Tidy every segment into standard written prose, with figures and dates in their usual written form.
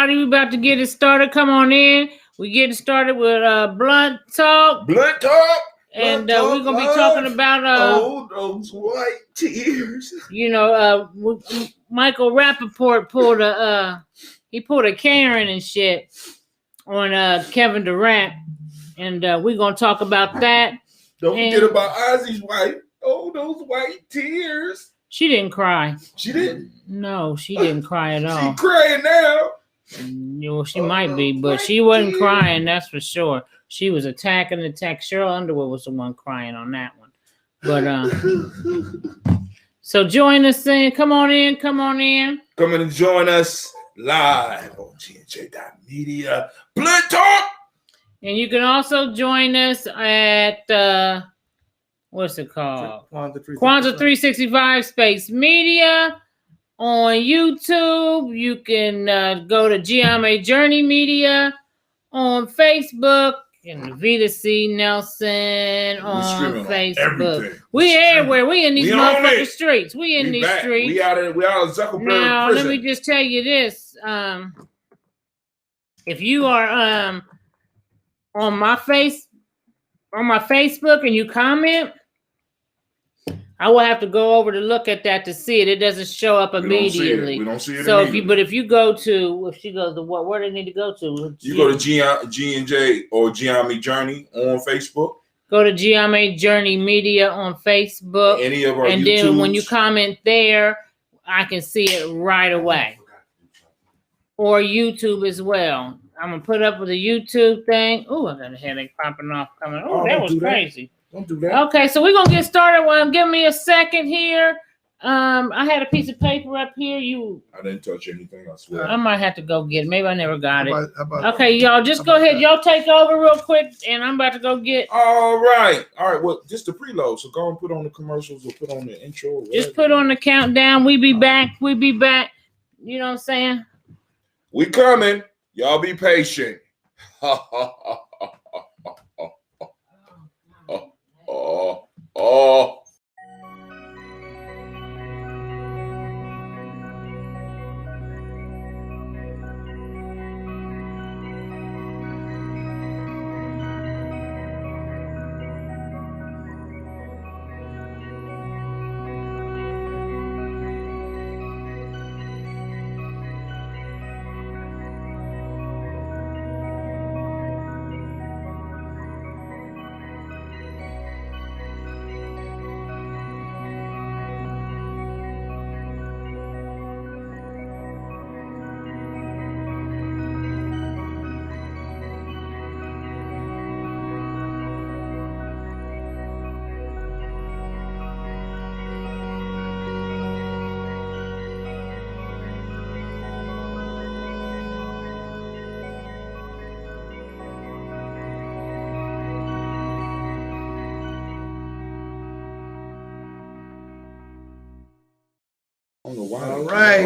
everybody. We about to get it started. Come on in. We getting started with Blunt Talk. Blunt Talk. And we're going to be talking about... oh, those white tears. You know, Michael Rapaport pulled a Karen and shit on Kevin Durant. And we're going to talk about that. Don't forget about Ozzy's wife. Oh, those white tears. She didn't cry. She didn't? No, she didn't cry at all. She's crying now. Well, she might be, but she wasn't crying, that's for sure. She was attacking. Cheryl Underwood was the one crying on that one. But so join us in. Come on in. Come in and join us live on GNJ.media. Blunt Talk. And you can also join us at what's it called? Kwanzaa 365 Space Media on YouTube. You can go to GMA Journey Media on Facebook and Vita C. Nelson on Facebook. We everywhere. We in these motherfucking streets. We in these streets. We out of Zuckerberg now, prison. let me just tell you this. If you are on my Facebook and you comment, I will have to go over to look at that to see it. It doesn't show up immediately. We don't see it. So if you go to, if she goes to what, where do they need to go to? You go to G&J or GMA Journey on Facebook. Go to GMA Journey Media on Facebook. Any of our and YouTubes. Then when you comment there, I can see it right away. Or YouTube as well. I'm gonna put up with the YouTube thing. Oh, I got a headache popping off coming. Oh, that was crazy. Don't do that. Okay, so we're gonna get started. Well, give me a second here. I had a piece of paper up here. I didn't touch anything, I swear. I might have to go get it. Maybe I never got it. Okay, y'all, just go ahead. Y'all take over real quick, and I'm about to go get. All right. Well, just the preload. So go and put on the commercials or put on the intro. Just put on the countdown. We be back. We be back. You know what I'm saying? We coming. Y'all be patient. Oh.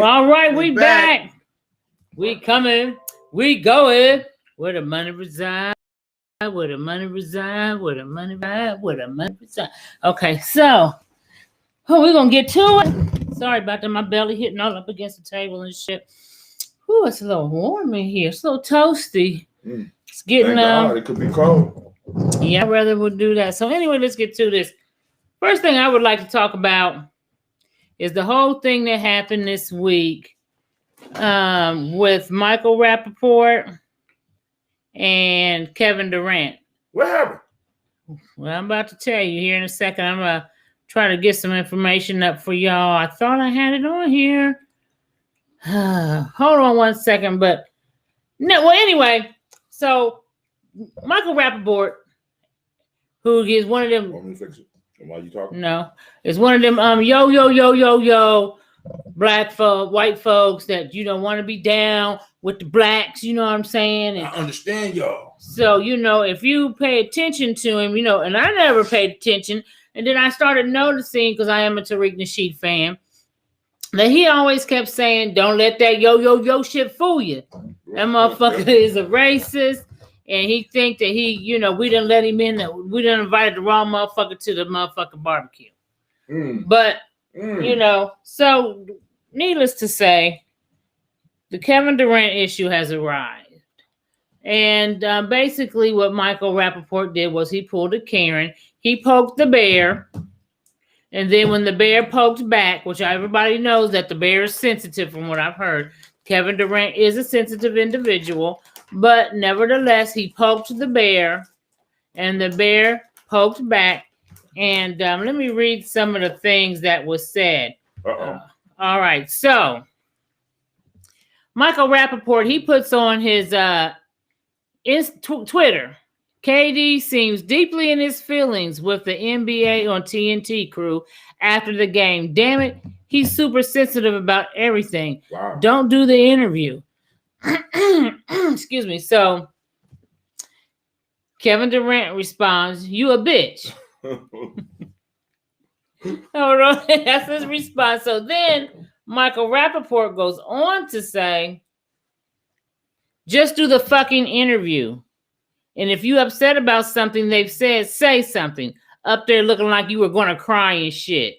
All right, we back. We coming. We going. Where the money reside. Where the money reside. Where the money reside. Where the money reside. Okay, so we're gonna get to it. Sorry about that. My belly hitting all up against the table and shit. Ooh, it's a little warm in here. It's a little toasty. It's getting it could be cold. Yeah, I'd rather would do that. So anyway, let's get to this. First thing I would like to talk about is the whole thing that happened this week with Michael Rapaport and Kevin Durant. What happened? Well, I'm about to tell you here in a second. I'm going to try to get some information up for y'all. I thought I had it on here. Hold on one second. But no, well, anyway, so Michael Rapaport, who is one of them. Want me to fix it? Why you talking? No, it's one of them yo black folk, white folks that want to be down with the blacks. You know what I'm saying? And I understand y'all. So if you pay attention to him, and I never paid attention, and then I started noticing because I am a Tariq Nasheed fan that he always kept saying, "Don't let that yo shit fool you." That motherfucker is a racist. And he think that we didn't let him in, that we didn't invite the wrong motherfucker to the motherfucking barbecue. But, so needless to say, the Kevin Durant issue has arrived. And basically what Michael Rapaport did was he pulled a Karen. He poked the bear. And then when the bear poked back, which everybody knows that the bear is sensitive from what I've heard. Kevin Durant is a sensitive individual. But nevertheless, he poked the bear. And the bear poked back. And let me read some of the things that was said. All right. So Michael Rapaport, he puts on his Twitter. KD seems deeply in his feelings with the NBA on TNT crew after the game. Damn it, he's super sensitive about everything. Wow. Don't do the interview. Excuse me. So Kevin Durant responds, "You a bitch." Hold on. That's his response. So then Michael Rapaport goes on to say, "Just do the fucking interview. And if you upset about something they've said, say something." Up there looking like you were going to cry and shit.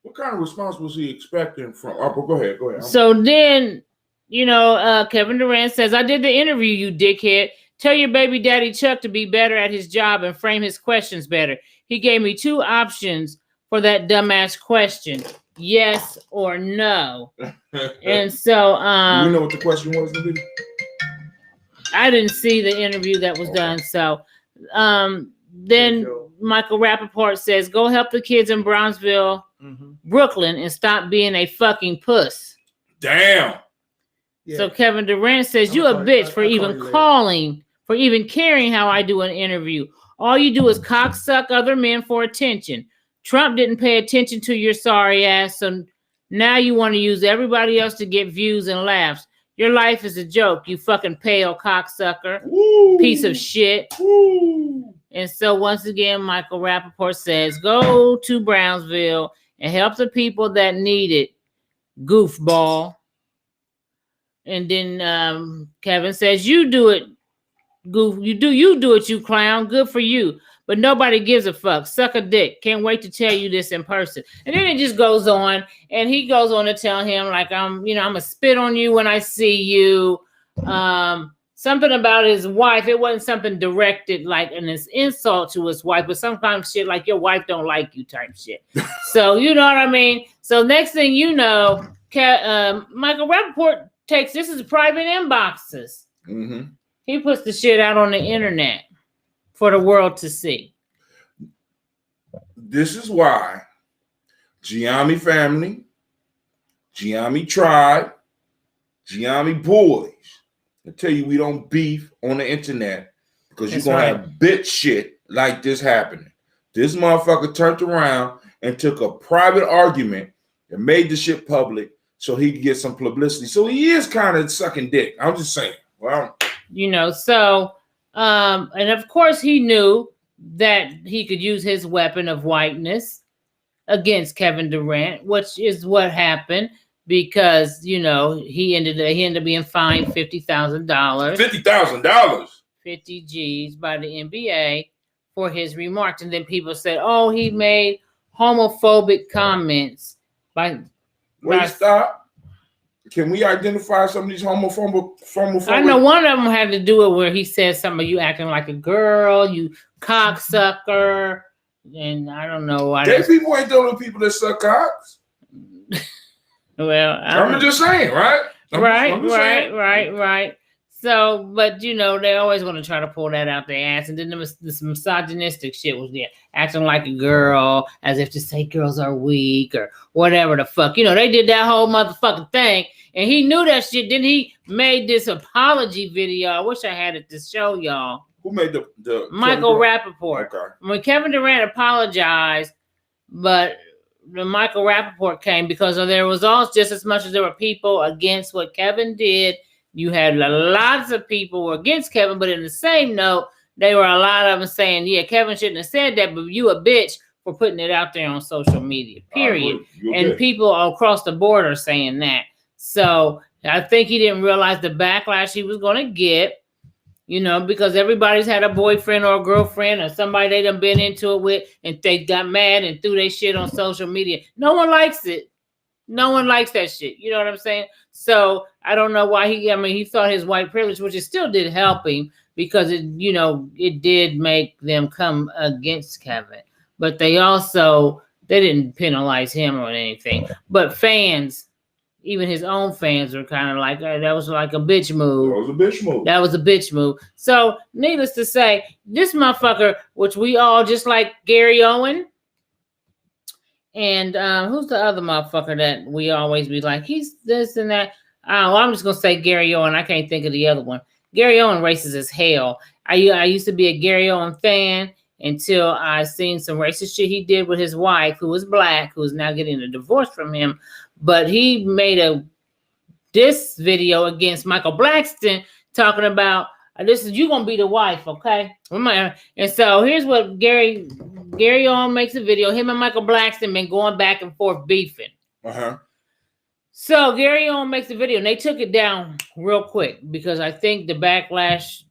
What kind of response was he expecting from? Oh, go ahead. So then, Kevin Durant says, "I did the interview, you dickhead. Tell your baby daddy Chuck to be better at his job and frame his questions better. He gave me 2 options for that dumbass question. Yes or no." And so do you know what the question was, David? I didn't see the interview that was done. So then Michael Rapaport says, "Go help the kids in Brownsville, Brooklyn, and stop being a fucking puss." Damn. Yeah. So Kevin Durant says, "You a bitch for even calling, for even caring how I do an interview. All you do is cocksuck other men for attention. Trump didn't pay attention to your sorry ass, so now you want to use everybody else to get views and laughs. Your life is a joke, you fucking pale cocksucker. Woo. Piece of shit." Woo. And so once again, Michael Rapaport says, "Go to Brownsville and help the people that need it, goofball." And then Kevin says, "You do it, goof. You do it, you clown. Good for you. But nobody gives a fuck. Suck a dick. Can't wait to tell you this in person." And then it just goes on, and he goes on to tell him, like, I'm gonna spit on you when I see you. Something about his wife. It wasn't something directed like an insult to his wife, but sometimes shit like your wife don't like you type shit. So you know what I mean? So next thing you know, Michael Rapaport takes, this is private inboxes. Mm-hmm. He puts the shit out on the internet for the world to see. This is why Giammi family, Giammi tribe, Giammi boys, I tell you we don't beef on the internet because you're going to have bitch shit like this happening. This motherfucker turned around and took a private argument and made the shit public so he could get some publicity. So he is kind of sucking dick. I'm just saying. Well, so... and of course he knew that he could use his weapon of whiteness against Kevin Durant, which is what happened because, he ended up being fined $50,000. $50,000? 50 G's by the NBA for his remarks. And then people said, "Oh, he made homophobic comments." Stop. Can we identify some of these homophobic? I know one of them had to do it where he said something, "You acting like a girl, you cocksucker," and I don't know why. Gay people ain't the only people that suck cocks. Well, I'm just saying, right? Right. So, but they always want to try to pull that out their ass, and then this misogynistic shit was there, acting like a girl, as if to say girls are weak or whatever the fuck. They did that whole motherfucking thing, and he knew that shit. Then he made this apology video. I wish I had it to show y'all. Who made the Michael Rapaport? Okay. When Kevin Durant apologized, but the Michael Rapaport came because there was also just as much as there were people against what Kevin did. You had lots of people were against Kevin, but in the same note, there were a lot of them saying, "Yeah, Kevin shouldn't have said that, but you a bitch for putting it out there on social media, period." And people across the board are saying that. So I think he didn't realize the backlash he was going to get, because everybody's had a boyfriend or a girlfriend or somebody they done been into it with, and they got mad and threw their shit on social media. No one likes it. No one likes that shit. You know what I'm saying? So I don't know why he thought his white privilege, which it still did help him because it did make them come against Kevin. But they didn't penalize him or anything. But fans, even his own fans were kind of like, that was like a bitch move. That was a bitch move. So needless to say, this motherfucker, which we all just like Gary Owen. And who's the other motherfucker that we always be like, he's this and that? I'm just going to say Gary Owen. I can't think of the other one. Gary Owen racist as hell. I used to be a Gary Owen fan until I seen some racist shit he did with his wife, who was black, who is now getting a divorce from him. But he made this video against Michael Blackson talking about, you gonna be the wife, okay? And so here's what Gary Owen makes a video. Him and Michael Blackson been going back and forth beefing. So Gary Owen makes a video, and they took it down real quick because I think the backlash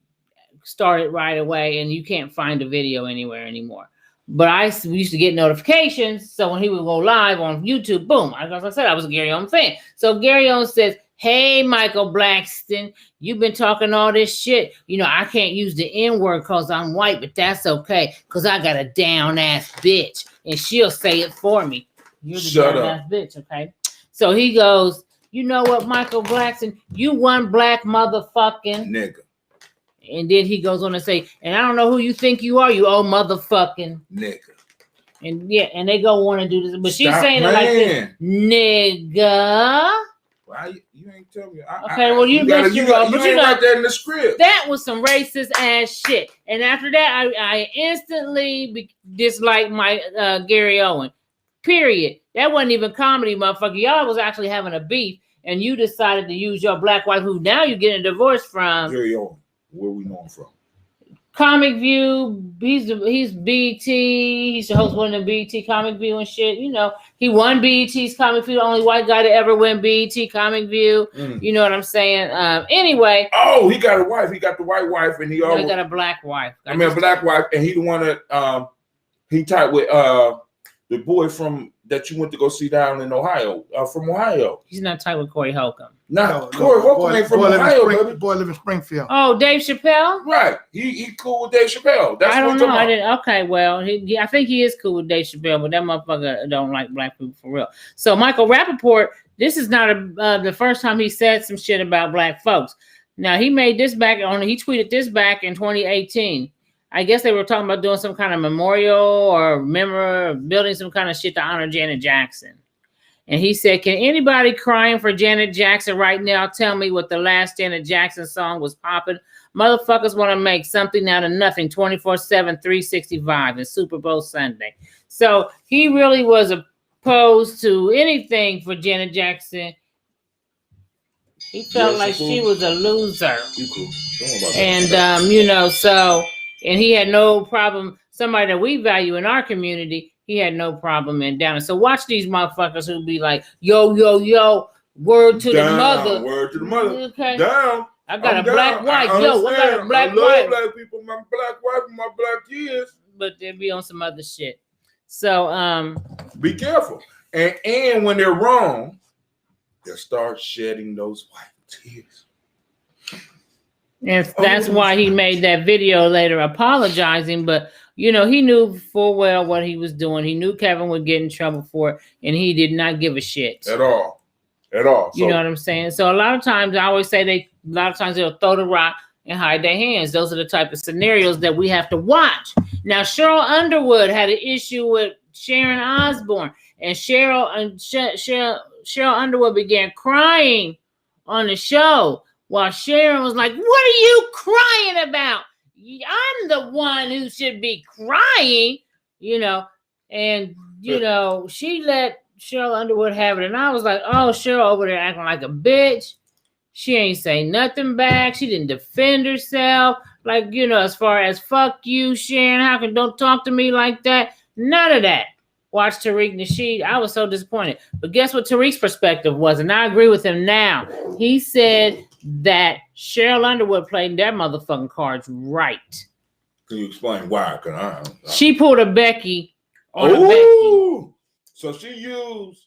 started right away, and you can't find the video anywhere anymore. But we used to get notifications, so when he would go live on YouTube, boom! As I said, I was a Gary Owen fan. So Gary Owen says, "Hey, Michael Blackson, you've been talking all this shit. I can't use the N-word because I'm white, but that's okay because I got a down-ass bitch, and she'll say it for me. You're the down-ass bitch, okay?" So he goes, "You know what, Michael Blackson? You one black motherfucking nigga." And then he goes on to say, "And I don't know who you think you are, you old motherfucking nigga." And yeah, and they go on and do this, but she's saying it like this, nigga. Well, you ain't telling me. Well, you ain't right there in the script. That was some racist ass shit. And after that, I instantly disliked my Gary Owen. Period. That wasn't even comedy, motherfucker. Y'all was actually having a beef, and you decided to use your black wife, who now you're getting a divorce from. Gary Owen. Where we know him from? Comic View. He's BET. He used to host one of the BET Comic View and shit. He won BET's Comic View. The only white guy to ever win BET Comic View. You know what I'm saying? Anyway. Oh, he got a wife. He got the white wife, and he always got a black wife. A black wife, and he the one that he tied with the boy that you went to go see down in Ohio, from Ohio. He's not tied with Corey Holcomb. No, Corey Holcomb ain't from Ohio, baby. Boy live in Springfield. Oh, Dave Chappelle? Right. He cool with Dave Chappelle. That's I don't know. I didn't. Okay, well, I think he is cool with Dave Chappelle, but that motherfucker don't like black people for real. So Michael Rapaport, this is not the first time he said some shit about black folks. Now, he made this he tweeted this back in 2018. I guess they were talking about doing some kind of memorial or building some kind of shit to honor Janet Jackson. And he said, "Can anybody crying for Janet Jackson right now tell me what the last Janet Jackson song was popping? Motherfuckers want to make something out of nothing 24/7, 365 and Super Bowl Sunday." So he really was opposed to anything for Janet Jackson. He felt like she was a loser. And, and he had no problem. Somebody that we value in our community, he had no problem in down. So watch these motherfuckers who be like, yo, word to the mother. Word to the mother. Okay. Down. I got a black wife. I got a black wife. I love black people, my black wife, and my black kids. But they be on some other shit. So be careful. And when they're wrong, they'll start shedding those white tears. And that's why he made that video later apologizing. But, he knew full well what he was doing. He knew Kevin would get in trouble for it, and he did not give a shit. At all. You know what I'm saying? So a lot of times, I always say they'll throw the rock and hide their hands. Those are the type of scenarios that we have to watch. Now, Cheryl Underwood had an issue with Sharon Osbourne, and Cheryl Underwood began crying on the show. While Sharon was like, "What are you crying about? I'm the one who should be crying," And, she let Cheryl Underwood have it. And I was like, oh, Cheryl over there acting like a bitch. She ain't say nothing back. She didn't defend herself. Like, as far as fuck you, Sharon, don't talk to me like that. None of that. Watch Tariq Nasheed. I was so disappointed. But guess what Tariq's perspective was? And I agree with him now. He said that Cheryl Underwood played their motherfucking cards right. Can you explain why? She pulled a Becky on a Becky. So she used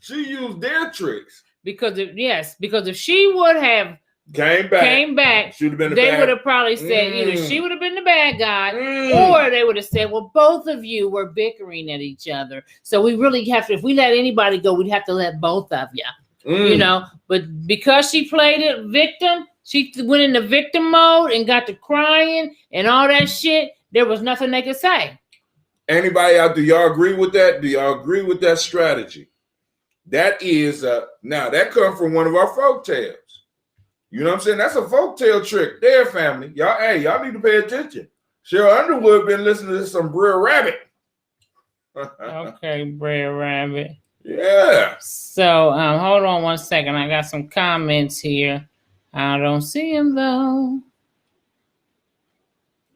She used their tricks. Because if she would have came back, they would have probably said either she would have been the bad guy, or they would have said, well, both of you were bickering at each other. So we really have to, if we let anybody go, we'd have to let both of you. You know, but because she played it victim, she went into victim mode and got to crying and all that shit. There was nothing they could say. Anybody out there, y'all agree with that? Do y'all agree with that strategy? That is now that comes from one of our folk tales. You know what I'm saying? That's a folk tale trick there, family. Y'all need to pay attention. Cheryl Underwood been listening to some Brer Rabbit. Okay, Brer Rabbit. Yeah. So hold on one second. I got some comments here. I don't see them though.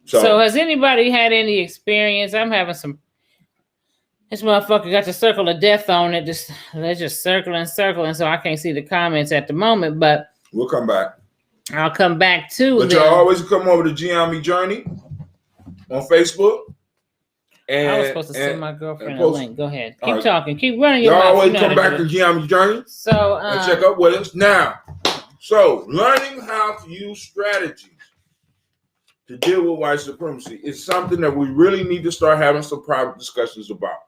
So has anybody had any experience? I'm having some. This motherfucker got the circle of death on it. They're just circling, so I can't see the comments at the moment. But we'll come back. I'll come back too. But y'all always come over to Giammi Journey on Facebook. And I was supposed to send my girlfriend a link. Go ahead. Keep talking. Keep running your mouth. Y'all always come back to Giammi Journey. So and check out with us. Now, so learning how to use strategies to deal with white supremacy is something that we really need to start having some private discussions about.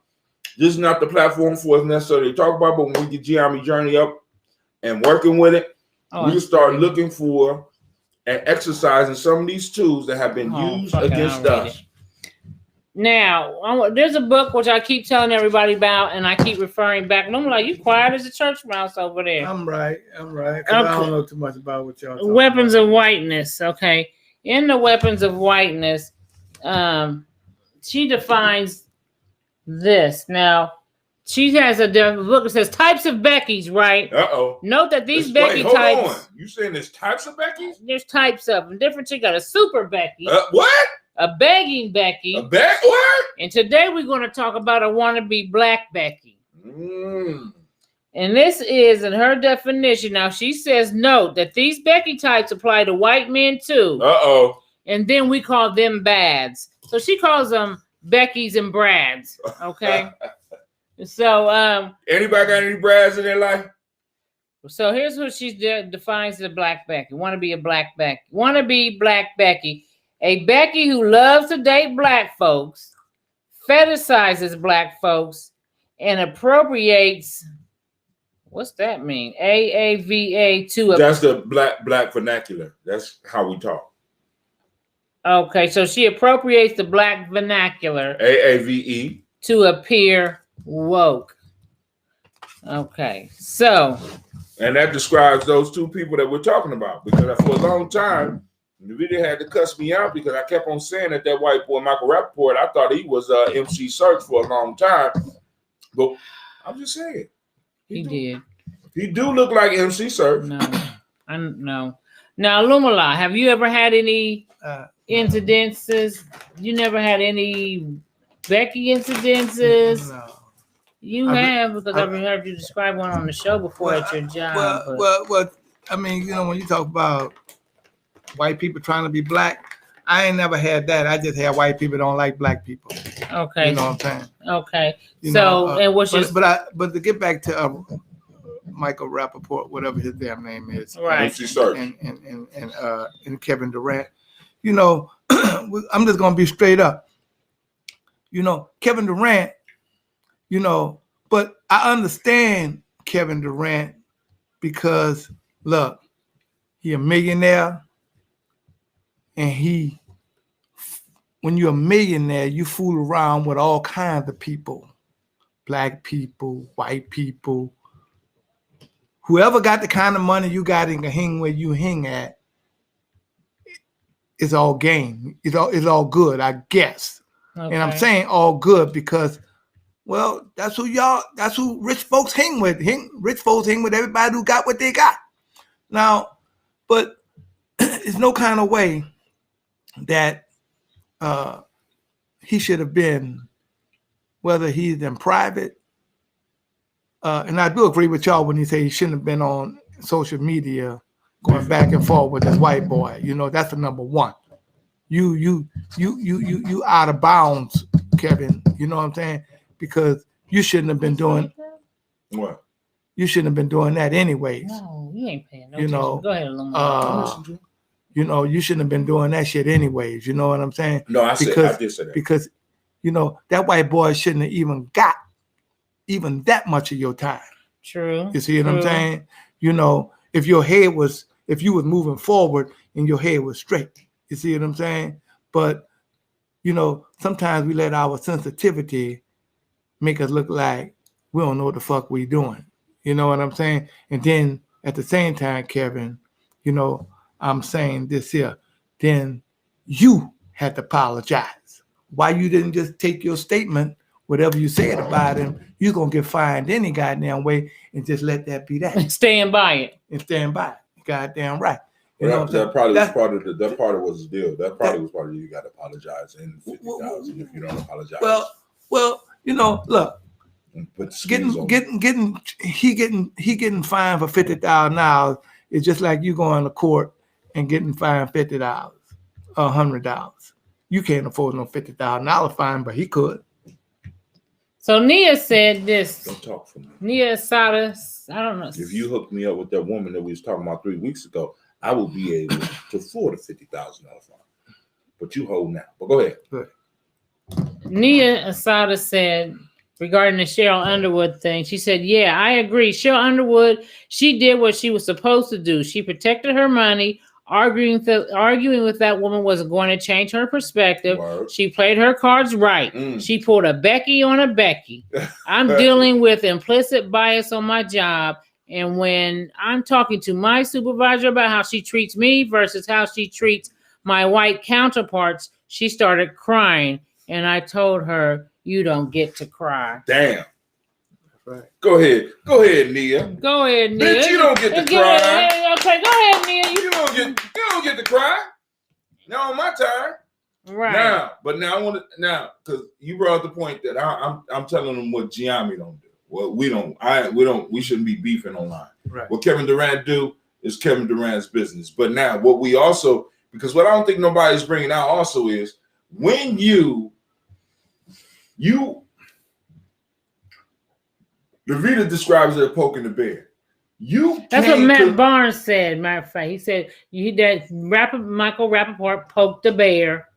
This is not the platform for us necessarily to talk about, but when we get Giammi Journey up and working with it, we can start looking for and exercising some of these tools that have been used against us. Now, there's a book which I keep telling everybody about, and I keep referring back. And I'm like, you quiet as a church mouse over there. I'm right. Okay. I don't know too much about what y'all talking Weapons about. of Whiteness. Okay. In the Weapons of Whiteness, she defines this. Now, she has a book that says types of Beckys, right? Note that these Becky types. Hold on. You saying there's types of Beckys? There's types of them. Different. You got a super Becky. What? A begging Becky. What? And today we're going to talk about a wannabe black Becky. And this is in her definition. Now she says, note that these Becky types apply to white men too. And then we call them bads. So she calls them Beckys and Brads. Okay. So anybody got any Brads in their life? So here's what she defines the black Becky. Wannabe a black Becky. Wannabe black Becky. A Becky who loves to date black folks, fetishizes black folks, and appropriates. What's that mean? AAVA to a. That's the black vernacular. That's how we talk. Okay, so she appropriates the black vernacular. AAVE. To appear woke. Okay, so. And that describes those two people that we're talking about, because for a long time, the video had to cuss me out because I kept on saying that white boy, Michael Rapaport, I thought he was MC Search for a long time. But I'm just saying. He did. He do look like MC Search. No. I know. Now, Lumala, have you ever had any incidences? You never had any Becky incidences? No. You have, because I've heard you describe one on the show before at your job. Well, I mean, you know, when you talk about white people trying to be black, I ain't never had that. I just had white people don't like black people. Okay. You know what I'm saying? Okay. And what's your... But to get back to Michael Rapaport, whatever his damn name is. Right. And Kevin Durant. You know, I'm just going to be straight up. You know, Kevin Durant, you know, but I understand Kevin Durant because, look, he a millionaire. And when you're a millionaire, you fool around with all kinds of people, black people, white people, whoever got the kind of money you got and can hang where you hang at, it's all game. It's all good, I guess. Okay. And I'm saying all good because, well, that's who rich folks hang with. Rich folks hang with everybody who got what they got. Now, but it's no kind of way that he should have been, whether he's in private, and I do agree with y'all when you say he shouldn't have been on social media going back and forth with this white boy. You know, that's the number one. You out of bounds, Kevin. You know what I'm saying? Because you shouldn't have been doing what? you shouldn't have been doing that anyways. No, you ain't paying no you attention. know, Go ahead, Illuminati. You know, you shouldn't have been doing that shit anyways. You know what I'm saying? No, I did say that. Because, you know, that white boy shouldn't have even got even that much of your time. True. You see what I'm saying? You know, if you was moving forward and your head was straight. You see what I'm saying? But, you know, sometimes we let our sensitivity make us look like we don't know what the fuck we doing. You know what I'm saying? And then at the same time, Kevin, you know, I'm saying this here, then you had to apologize. Why you didn't just take your statement, whatever you said about him, you're going to get fined any goddamn way and just let that be that. Stand by it. And stand by it. Goddamn right. You know that probably was part of that part of was the deal. That probably was part of you got to apologize and 50,000 if you don't apologize. Well, you know, look, getting fined for $50,000 is just like you going to court and getting fined $50, $100. You can't afford no $50,000 fine, but he could. So Nia said this. Don't talk for me. Nia Sada, I don't know. If you hooked me up with that woman that we was talking about 3 weeks ago, I will be able to afford a $50,000 fine. But you hold now. But go ahead. Nia Asada said regarding the Cheryl Underwood thing, she said, yeah, I agree. Cheryl Underwood, she did what she was supposed to do. She protected her money. Arguing with that woman wasn't going to change her perspective. Word. She played her cards right. She pulled a Becky on a Becky. I'm dealing with implicit bias on my job. And when I'm talking to my supervisor about how she treats me versus how she treats my white counterparts, she started crying. And I told her, you don't get to cry. Damn. Right. Go ahead, Nia. Go ahead, Nia. Bitch, you don't get to cry. Okay, go ahead, Nia. You don't get to cry. Now on my time. Right. Now, I want to because you brought up the point that I'm telling them what Gianni don't do. Well, we shouldn't be beefing online. Right. What Kevin Durant do is Kevin Durant's business. But now what we also, because what I don't think nobody's bringing out also is when Levita describes it as poking the bear. That's what Matt Barnes said. Matter of fact, he said Michael Rapaport poked the bear,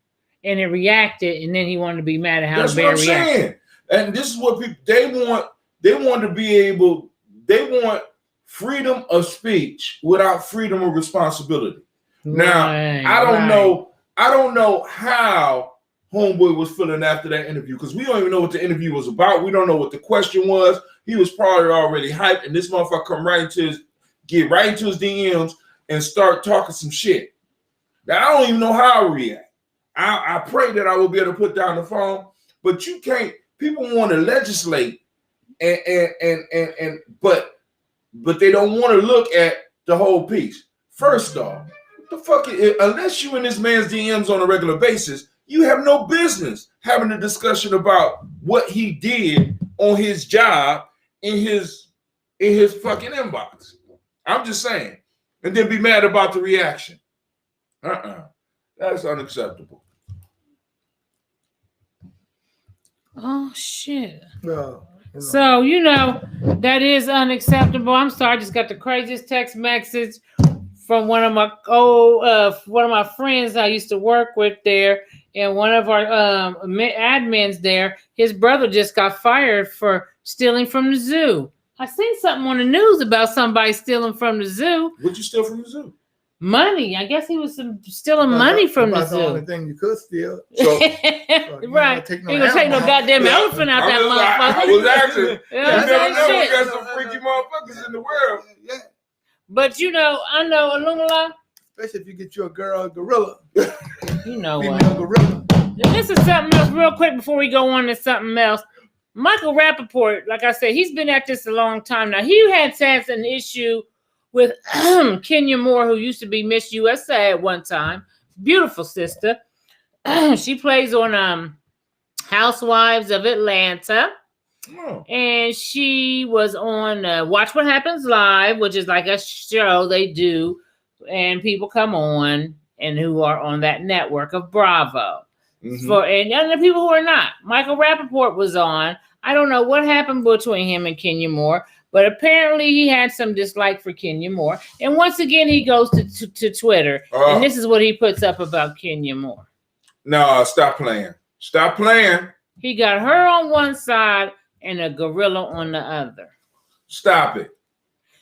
and it reacted, and then he wanted to be mad at how the bear reacted. That's what I'm saying. And this is what people they want. They want to be able. They want freedom of speech without freedom of responsibility. Now, I don't know. I don't know how Homeboy was feeling after that interview because we don't even know what the interview was about. We don't know what the question was. He was probably already hyped, and this motherfucker come get right into his DMs and start talking some shit. Now I don't even know how I react. I pray that I will be able to put down the phone, but you can't. People want to legislate, but they don't want to look at the whole piece. First off, the fuck unless you in this man's DMs on a regular basis, you have no business having a discussion about what he did on his job in his fucking inbox. I'm just saying. And then be mad about the reaction. That's unacceptable. Oh shit. Well, so that is unacceptable. I'm sorry, I just got the craziest text message from one of my friends I used to work with there, and one of our admins there. His brother just got fired for stealing from the zoo. I seen something on the news about somebody stealing from the zoo. What'd you steal from the zoo? Money. I guess he was stealing money from the zoo. The only thing you could steal. So right. He gonna take no goddamn elephant out that motherfucker. I was asking. You never know. We got some freaky motherfuckers in the world. Yeah. But I know Illumina. Especially if you get you a girl gorilla. You know what? Female gorilla. And this is something else real quick before we go on to something else. Michael Rapaport, like I said, he's been at this a long time now. He had an issue with Kenya Moore, who used to be Miss USA at one time. Beautiful sister. She plays on Housewives of Atlanta. Oh. And she was on Watch What Happens Live, which is like a show they do. And people come on and who are on that network of Bravo. Mm-hmm. And the people who are not. Michael Rapaport was on. I don't know what happened between him and Kenya Moore, But apparently he had some dislike for Kenya Moore. And once again, he goes to Twitter, and this is what he puts up about Kenya Moore. No, stop playing. Stop playing. He got her on one side and a gorilla on the other. Stop it.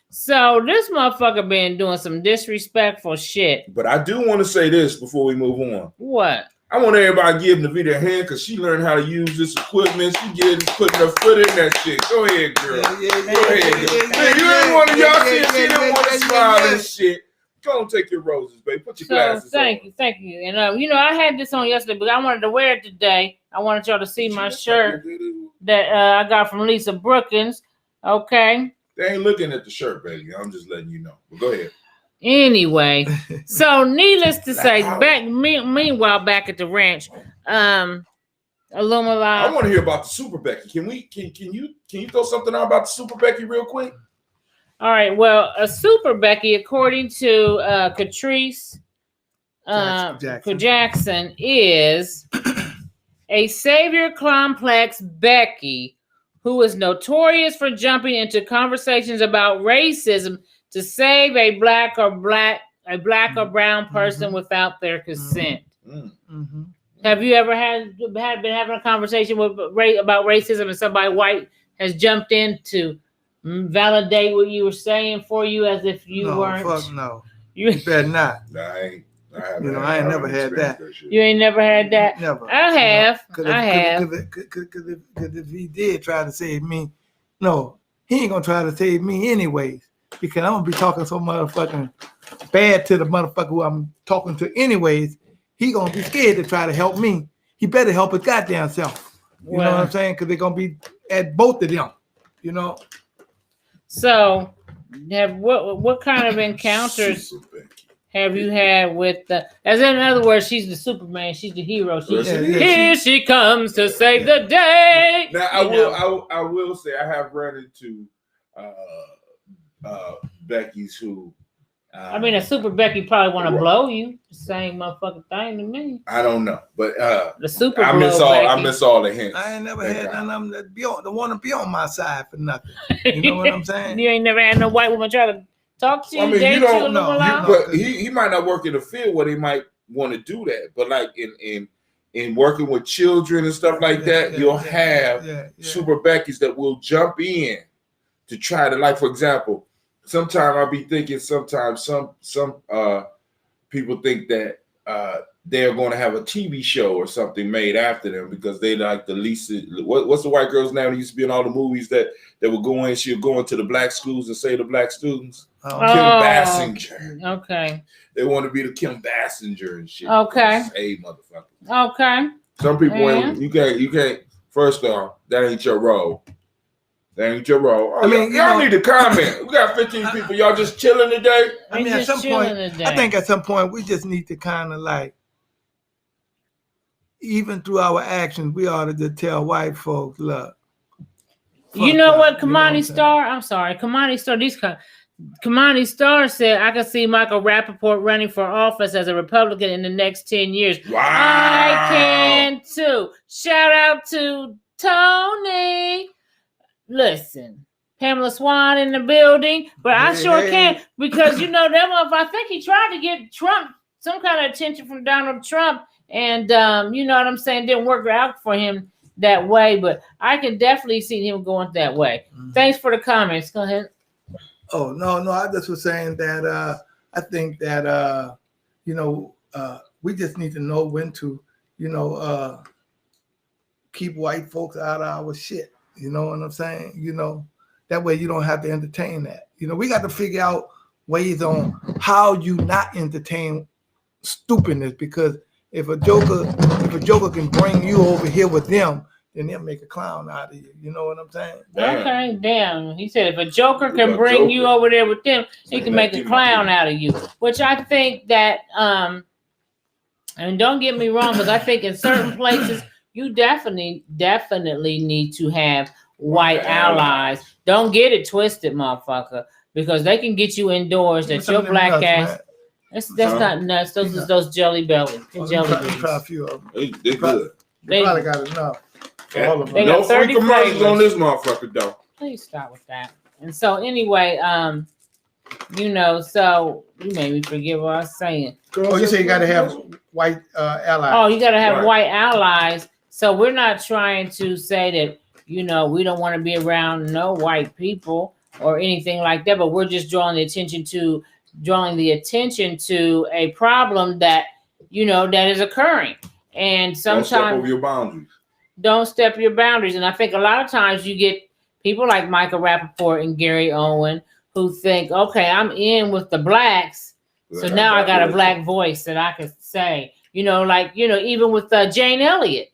So this motherfucker been doing some disrespectful shit. But I do want to say this before we move on. What? I want everybody to give Navita a hand because she learned how to use this equipment. She putting her foot in that shit. Go ahead, girl. Go ahead, girl. You didn't want to, y'all see she didn't want to smile and shit. Go and take your roses, baby. Put your glasses on. Thank you. And I had this on yesterday, but I wanted to wear it today. I wanted y'all to see my shirt that I got from Lisa Brookins. Okay. They ain't looking at the shirt, baby. I'm just letting you know. But go ahead. Anyway, so needless to say, meanwhile, back at the ranch, Illuminati. I want to hear about the Super Becky. Can you throw something out about the Super Becky real quick? All right. Well, a Super Becky, according to Catrice Jackson, is a savior complex Becky who is notorious for jumping into conversations about racism to save a black or brown person without their consent. Mm-hmm. Have you ever been having a conversation about racism and somebody white has jumped in to validate what you were saying for you as if you weren't? Fuck no. You better not. I ain't never had that. You ain't never had that? Never. I have. Because if he did try to save me, no, he ain't gonna try to save me anyways. Because I'm gonna be talking so motherfucking bad to the motherfucker who I'm talking to anyways. He gonna be scared to try to help me. He better help his goddamn self. You know what I'm saying? Because they're gonna be at both of them. You know. So, what kind of encounters have you had with the? As in other words, she's the Superman. She's the hero. Here she comes to save the day. Now I will say I have run into Becky's who. A Super Becky probably want to blow you. Same motherfucking thing to me. I don't know, but the Super. I miss all the hints. I ain't never had none of them that want to be on my side for nothing. You know what I'm saying? You ain't never had no white woman try to talk to you. You don't know. But he might not work in the field where they might want to do that. But like in working with children and stuff like that, you'll have Super Becky's that will jump in to try to, like, for example. Sometimes I'll be thinking. Sometimes some people think that they're going to have a TV show or something made after them because they like the least. What's the white girl's name that used to be in all the movies that would go in? She'll go into the black schools and save the black students. Kim Basinger. Okay. They want to be the Kim Basinger and shit. Okay. Save motherfuckers. Okay. Some people you can't. First off, that ain't your role. That ain't your role. Y'all need to comment. We got 15 people. Y'all just chilling today? At some point, I think at some point we just need to kind of like, even through our actions, we ought to just tell white folks, look. You know what, Kamani Star? I'm sorry, Kamani Star. Kamani Star said, I can see Michael Rapaport running for office as a Republican in the next 10 years. Wow. I can too. Shout out to Tony. Listen, Pamela Swan in the building, but I sure can because that motherfucker, I think he tried to get Trump some kind of attention from Donald Trump, and you know what I'm saying, didn't work out for him that way. But I can definitely see him going that way. Mm-hmm. Thanks for the comments. Go ahead. Oh no, I just was saying that I think that we just need to know when to keep white folks out of our shit. You know what I'm saying? That way you don't have to entertain that. We got to figure out ways on how you not entertain stupidness, because if a joker can bring you over here with them, then they'll make a clown out of you. You know what I'm saying? Okay, damn. He said if a joker can bring you over there with them, he can make a clown out of you. Which I think that, and don't get me wrong, because I think in certain places, you definitely need to have white allies. Don't get it twisted, motherfucker, because they can get you indoors that your black ass. That's not nuts. Those are those jelly bellies. Try a few of them. They good. They probably got enough. All of them. No free commercials on this motherfucker, though. Please stop with that. And so anyway, you know, so you made me forget what I was saying. Oh, you say you got to have white allies. Oh, you got to have white allies. So we're not trying to say that, you know, we don't want to be around no white people or anything like that, but we're just drawing the attention to a problem that, you know, that is occurring. And sometimes don't step over your boundaries. Don't step your boundaries. And I think a lot of times you get people like Michael Rapaport and Gary Owen who think, okay, I'm in with the blacks, so now I got a black voice that I could say, you know, like, you know, even with Jane Elliott,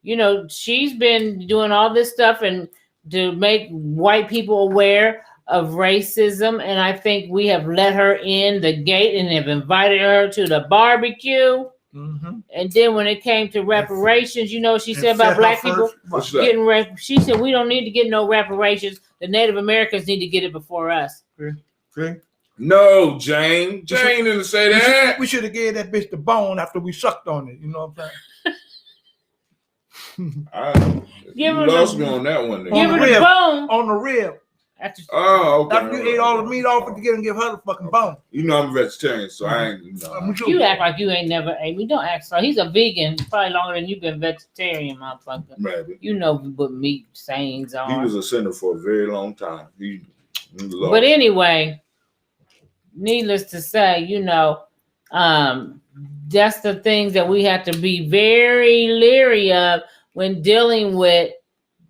you know, she's been doing all this stuff and to make white people aware of racism. And I think we have let her in the gate and have invited her to the barbecue. Mm-hmm. And then when it came to reparations, you know, she said about black people getting she said, we don't need to get no reparations. The Native Americans need to get it before us. Okay. No, Jane didn't say that. We should have gave that bitch the bone after we sucked on it. You know what I'm saying? You lost me on that one. Give her the bone. On the rib. Okay. After you ate all the meat off it together and give her the fucking bone. You know I'm a vegetarian, so I ain't. You act like you ain't never ate. We don't act so. He's a vegan, probably longer than you've been vegetarian, motherfucker. Maybe. You know what meat sayings are. He was a sinner for a very long time. But anyway, needless to say, you know, that's the things that we have to be very leery of when dealing with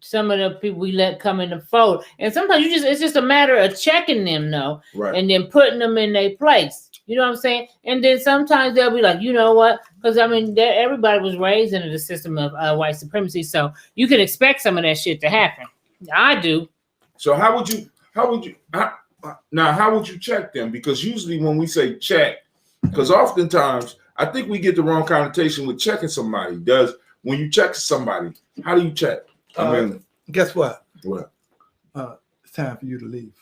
some of the people we let come in the fold. And sometimes it's just a matter of checking them, though, right, and then putting them in their place. You know what I'm saying? And then sometimes they'll be like, you know what? Because I mean, everybody was raised into the system of white supremacy, so you can expect some of that shit to happen. I do. So how would you check them? Because usually when we say check, because oftentimes I think we get the wrong connotation with checking somebody. When you check somebody, how do you check? I mean, guess what? What? It's time for you to leave.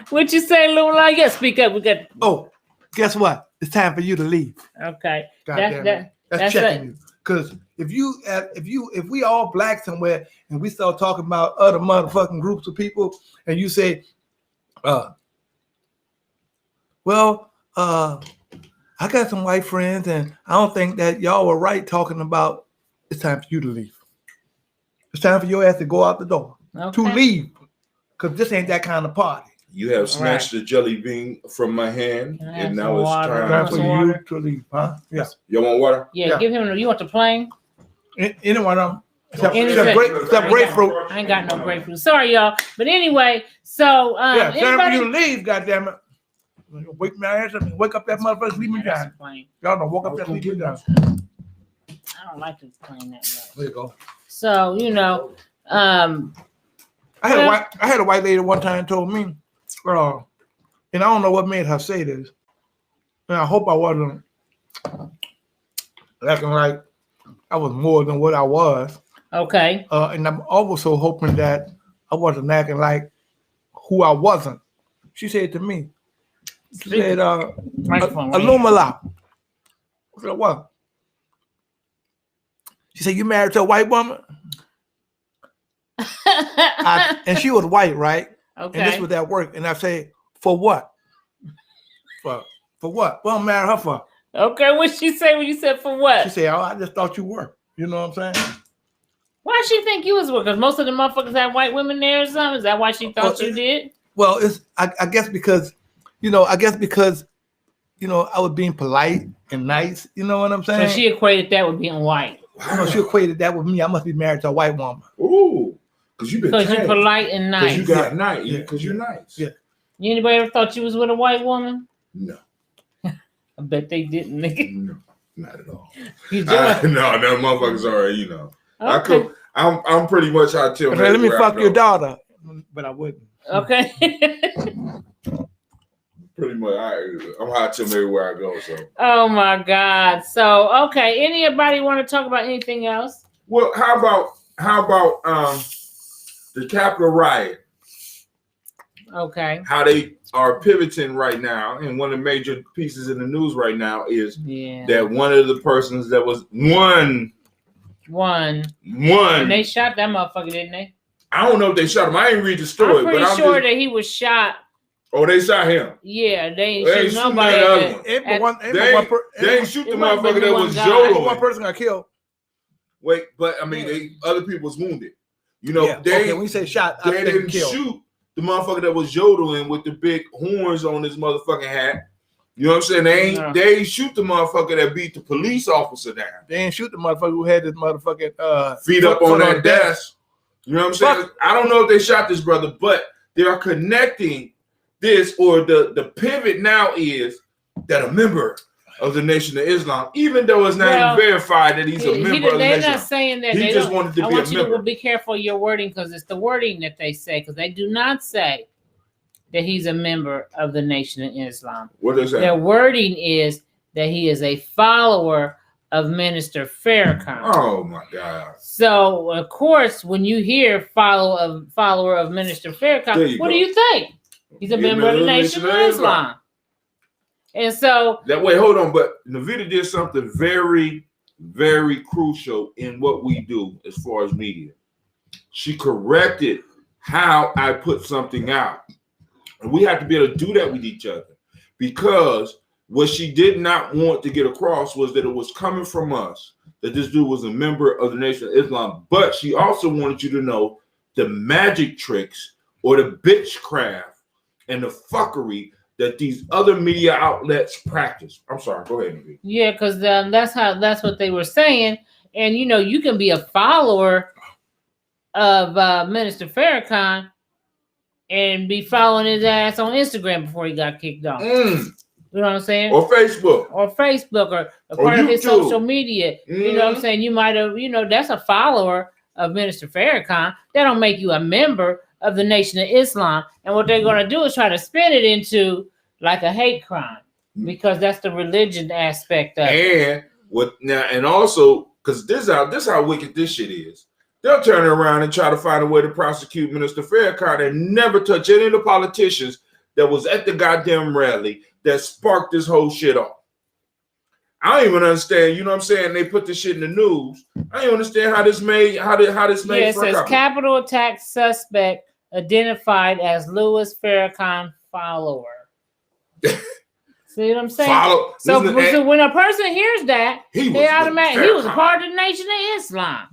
What'd you say, Lula? Yes, speak up. We got. Oh, guess what? It's time for you to leave. Okay, that's checking you. Because if we all black somewhere and we start talking about other motherfucking groups of people, and you say, I got some white friends, and I don't think that y'all were right talking about it's time for you to leave. It's time for your ass to go out the door. Okay. To leave. Because this ain't that kind of party. You have snatched the jelly bean from my hand, and now it's time for you to leave, huh? Yeah. You want water? Yeah, give him. You want the plain? Anyone of them. Except grapefruit. I ain't got no grapefruit. Sorry, y'all. But anyway, so it's time for you to leave, goddammit. Wake my ass up and wake up that motherfucker sleeping down. Y'all don't woke up that sleeping down. I don't like to explain that much. There you go. So, you know, I had a white lady one time told me, and I don't know what made her say this, and I hope I wasn't acting like I was more than what I was. Okay. And I'm also hoping that I wasn't acting like who I wasn't. She said to me, she said, Alumala. I said, what? She said, you married to a white woman? And she was white, right? Okay. And this was at work. And I say, for what? For what? What I'm marrying her for? Okay, what'd she say when you said for what? She said, I just thought you were. You know what I'm saying? Why she think you was working? Because most of the motherfuckers had white women there or something? Is that why she thought you did? Well, I guess because, I was being polite and nice. You know what I'm saying? So she equated that with being white. She equated that with me. I must be married to a white woman. Ooh, because you're polite and nice. Because you got nice. Because you're nice. Yeah. Anybody ever thought you was with a white woman? No. I bet they didn't. No, not at all. No, that motherfuckers already. Okay. I'm pretty much out till. Let me fuck your daughter, but I wouldn't. Okay. Pretty much, I'm hot till everywhere I go. So. Oh my God. So okay, anybody want to talk about anything else? Well, how about the Capitol riot? Okay. How they are pivoting right now, and one of the major pieces in the news right now is that one of the persons that was one, and they shot that motherfucker, didn't they? I don't know if they shot him. I ain't read the story. I'm pretty sure that he was shot. Oh, they shot him. Yeah, they ain't shoot nobody. They ain't shoot the motherfucker that was yodeling. One person got killed. Wait, but I mean, other people was wounded. You know, when you say shot, they didn't shoot the motherfucker that was yodeling with the big horns on his motherfucking hat. You know what I'm saying? They ain't shoot the motherfucker that beat the police officer down. They ain't shoot the motherfucker who had his motherfucking feet up on that desk. You know what I'm saying? I don't know if they shot this brother, but they are connecting this, or the pivot now is that a member of the Nation of Islam, even though it's not even verified that he's a member of the Nation. They're not saying that. He just wanted to be a member. I want you to be careful of your wording, because it's the wording that they say, because they do not say that he's a member of the Nation of Islam. What is that? Their wording is that he is a follower of Minister Farrakhan. Oh my God! So of course, when you hear follower of Minister Farrakhan, what do you think? He's a member of the Nation of Islam. And so that way, hold on, but Navita did something very, very crucial in what we do as far as media. She corrected how I put something out. And we have to be able to do that with each other, because what she did not want to get across was that it was coming from us, that this dude was a member of the Nation of Islam. But she also wanted you to know the magic tricks or the bitchcraft and the fuckery that these other media outlets practice. I'm sorry, go ahead, Navita. Yeah, because that's what they were saying. And you know, you can be a follower of Minister Farrakhan and be following his ass on Instagram before he got kicked off. You know what I'm saying? Or Facebook. Or a part of his social media. You know what I'm saying? You might have, that's a follower of Minister Farrakhan. That don't make you a member of the Nation of Islam. And what they're going to do is try to spin it into like a hate crime, because that's the religion aspect of it. And also, because this how wicked this shit is. They'll turn around and try to find a way to prosecute Minister Farrakhan and never touch any of the politicians that was at the goddamn rally that sparked this whole shit off. I don't even understand. You know what I'm saying? They put this shit in the news. I don't understand how this made. How this made. Yeah, it says capital attack suspect identified as Louis Farrakhan follower. See what I'm saying? So when a person hears that, they automatically he was a part of the Nation of Islam.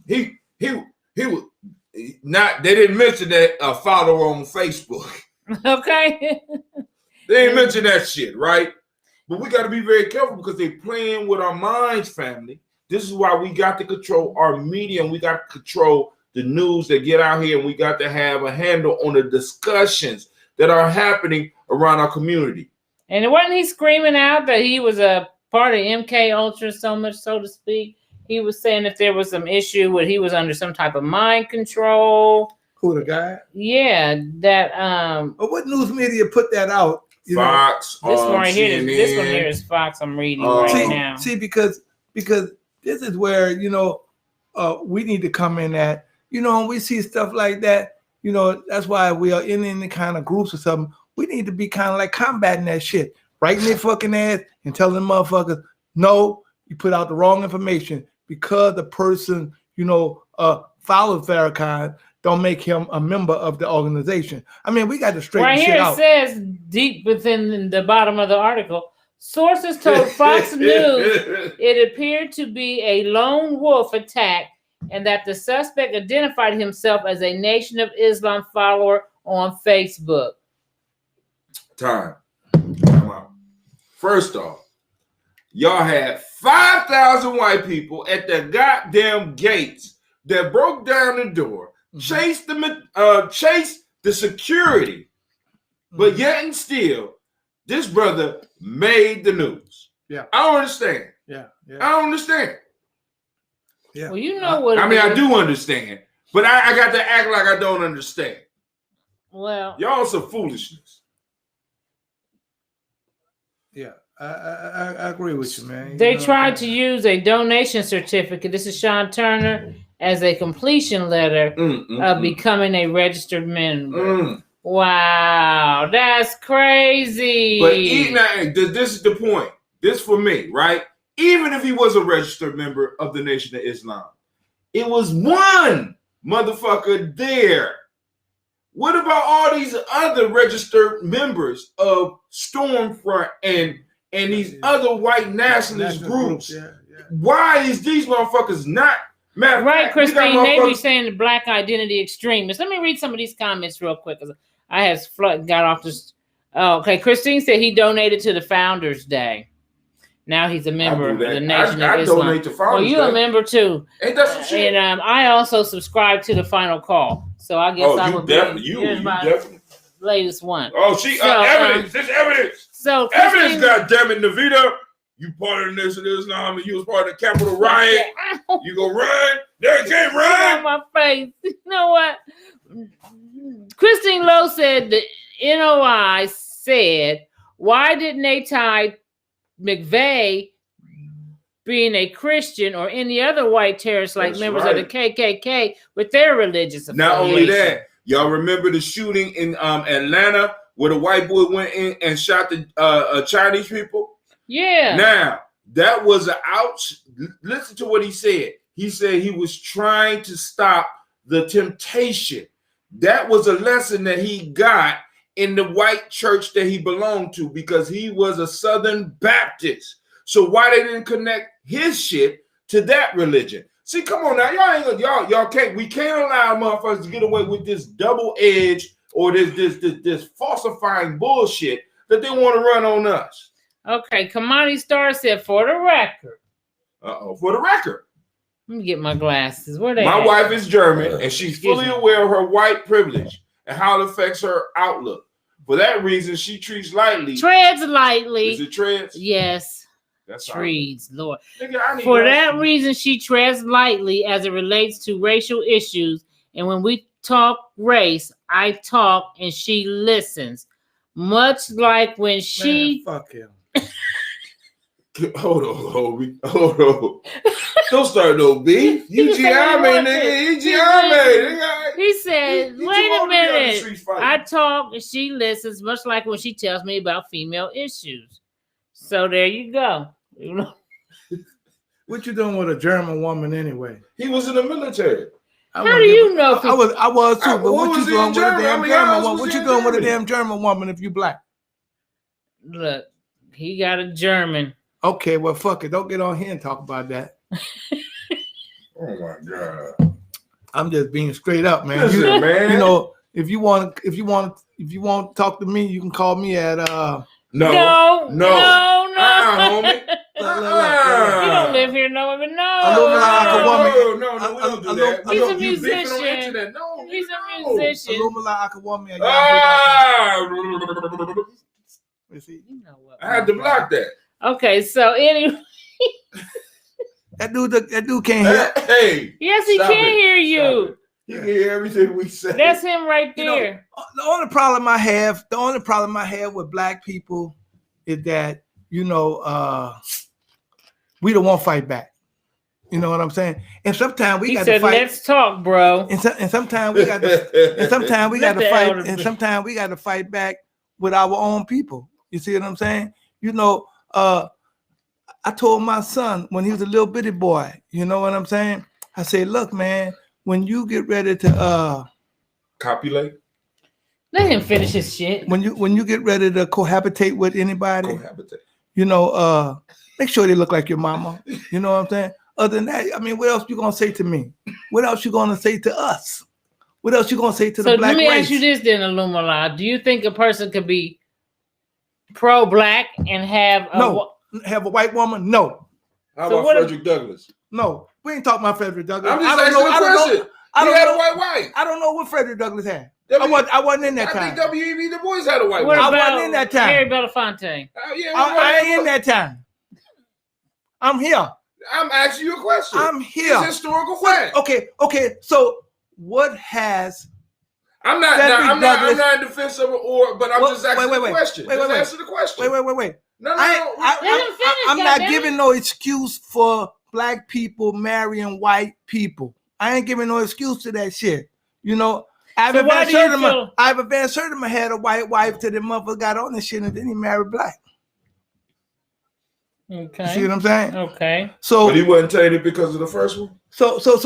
He was not. They didn't mention that a follower on Facebook. Okay. They didn't mention that shit, right? But we got to be very careful, because they're playing with our minds, family. This is why we got to control our media, and we got to control the news that get out here, and we got to have a handle on the discussions that are happening around our community. And wasn't he screaming out that he was a part of MK Ultra so much, so to speak? He was saying if there was some issue where he was under some type of mind control. Who, the guy? Yeah, that But what news media put that out? Fox. This one right here. This one here is Fox. I'm reading now. See, because this is where we need to come in at. When we see stuff like that, that's why we are in any kind of groups or something. We need to be kind of like combating that shit, writing their fucking ass and telling them motherfuckers, no, you put out the wrong information, because the person, follows Farrakhan, don't make him a member of the organization. I mean, we got to straighten shit out. Right here it says, deep within the bottom of the article, sources told Fox News it appeared to be a lone wolf attack, and that the suspect identified himself as a Nation of Islam follower on Facebook. Time out. First off, y'all had 5,000 white people at the goddamn gates that broke down the door, chased the security, but yet and still, this brother made the news. Yeah, I don't understand. Yeah. I don't understand. Yeah. Well, you know what? I do understand, but I got to act like I don't understand. Well, y'all some foolishness. Yeah, I agree with you, man. They tried to use a donation certificate. This is Sean Turner, as a completion letter of becoming a registered member. Wow, that's crazy. But this is the point. This for me, right? Even if he was a registered member of the Nation of Islam, it was one motherfucker there What about all these other registered members of Stormfront and these other white nationalist groups? Yeah. Why is these motherfuckers not? Right, Christine, they be saying the black identity extremists. Let me read some of these comments real quick. I have got off this. Oh, okay, Christine said he donated to the Founders Day. Now he's a member of the Nation of Islam. Donate to Founders Day. You're a member too. Ain't that some shit? And I also subscribe to the Final Call. So I guess I would be. You definitely. Latest one. Oh, evidence. There's evidence. So evidence, goddammit, Navita. You part of the Nation of Islam and you was part of the Capitol riot. You go run. There can't run. On my face. You know what? Christine Lowe said the NOI said, why didn't they tie McVeigh being a Christian or any other white terrorist like members of the KKK with their religious affiliation? Not only that, y'all remember the shooting in Atlanta where the white boy went in and shot the Chinese people? Yeah. Now, that was listen to what he said. He said he was trying to stop the temptation. That was a lesson that he got in the white church that he belonged to because he was a Southern Baptist. So why they didn't connect his shit to that religion? See, come on now, y'all can't. We can't allow motherfuckers to get away with this double edge or this falsifying bullshit that they want to run on us. Okay, Kamani Star said, for the record. For the record. Let me get my glasses. Where they? My wife is German, and she's fully aware of her white privilege and how it affects her outlook. For that reason, she treads lightly. Treads lightly. Is it treads? Yes. That's treads, Lord. Nigga, for that reason, she treads lightly as it relates to racial issues. And when we talk race, I talk and she listens. Much like when she... Man, fuck him. Hold on. Don't start no beef. You Giame, nigga. You Giame. He said, wait a minute. I talk and she listens, much like when she tells me about female issues. So there you go. What you doing with a German woman anyway? He was in the military. How do you know? I was too. But what you doing with a damn German woman? What you doing with a damn German woman if you black? Look, he got a German. Okay, well, fuck it. Don't get on here and talk about that. Oh my God! I'm just being straight up, man. Listen, man. You know, if you want to talk to me, you can call me at No. Homie. You don't live here, no. We don't do that. He's a musician. No, he's a musician. You know what? I had to block that. Okay, so anyway. That dude can't hear. Hey. Yes, he can hear you. He can hear everything we say. That's him right there. The only problem I have with black people is that, we don't want to fight back. You know what I'm saying? And sometimes we got to fight. Let's talk, bro. And sometimes we got to fight. And sometimes we got to fight back with our own people. You see what I'm saying? I told my son when he was a little bitty boy, you know what I'm saying? I said, look, man, when you get ready to copulate, let him finish his shit. When you get ready to cohabitate with anybody, make sure they look like your mama. You know what I'm saying? Other than that, I mean, what else you gonna say to me? What else you gonna say to us? What else you gonna say to the black race? So let me ask you this then, Illumala. Do you think a person could be pro-black and have have a white woman? No. How about Frederick Douglass? No, we ain't talking about Frederick Douglass. I'm just asking a question. He had a white wife. I don't know what Frederick Douglass had. I wasn't in that time. I think W.E.B. Du Bois had a white wife. I wasn't in that time. Harry Belafonte. I ain't in that time. I'm here. I'm asking you a question. I'm here. It's historical fact. Okay. So what has? I'm not in defense of it, but I'm just asking the question. Answer the question. Wait. No. I'm not giving no excuse for black people marrying white people. I ain't giving no excuse to that shit. Ivan Van Sertima had a white wife till the motherfucker got on this shit and then he married black. Okay. You see what I'm saying? Okay. So, but he wasn't tainted because of the first one. So this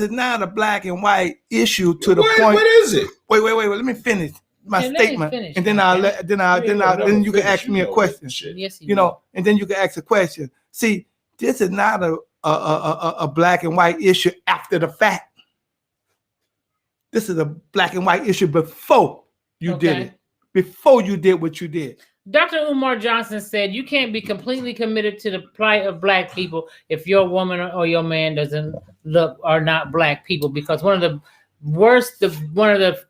is not a black and white issue to the point. What is it? Wait. Let me finish my statement, and then then you can ask me a question. Yes, and then you can ask a question. See, this is not a black and white issue after the fact. This is a black and white issue before you did it. Before you did what you did. Dr. Umar Johnson said you can't be completely committed to the plight of black people if your woman or your man doesn't look or not black people, because one of the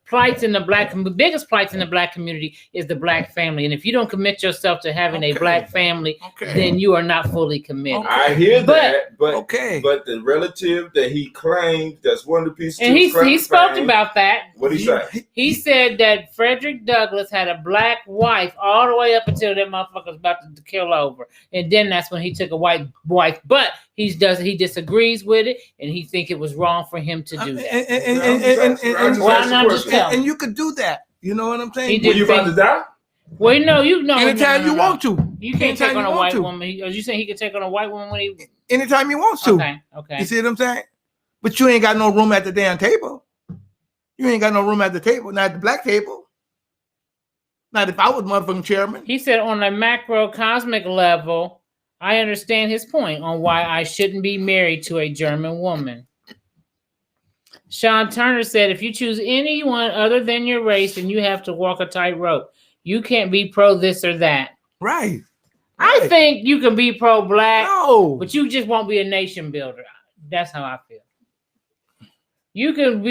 plights in the biggest plights in the black community is the black family. And if you don't commit yourself to having a black family, then you are not fully committed. I hear that, but the relative that he claimed, that's one of the pieces. And he spoke about that. What did he say? He said that Frederick Douglass had a black wife all the way up until that motherfucker's about to kill over. And then that's when he took a white wife. But he disagrees with it, and he think it was wrong for him to do that. And you could do that. You know what I'm saying? Were you about to die? Well, no, you know. Anytime you want to. You can't take on a white woman. Are you saying he can take on a white woman when he? Anytime he wants to. Okay. You see what I'm saying? But you ain't got no room at the damn table. You ain't got no room at the table, not at the black table. Not if I was motherfucking chairman. He said on a macrocosmic level, I understand his point on why I shouldn't be married to a German woman. Sean Turner said, if you choose anyone other than your race, then you have to walk a tightrope. You can't be pro this or that. Right. I think you can be pro black, but you just won't be a nation builder. That's how I feel. You can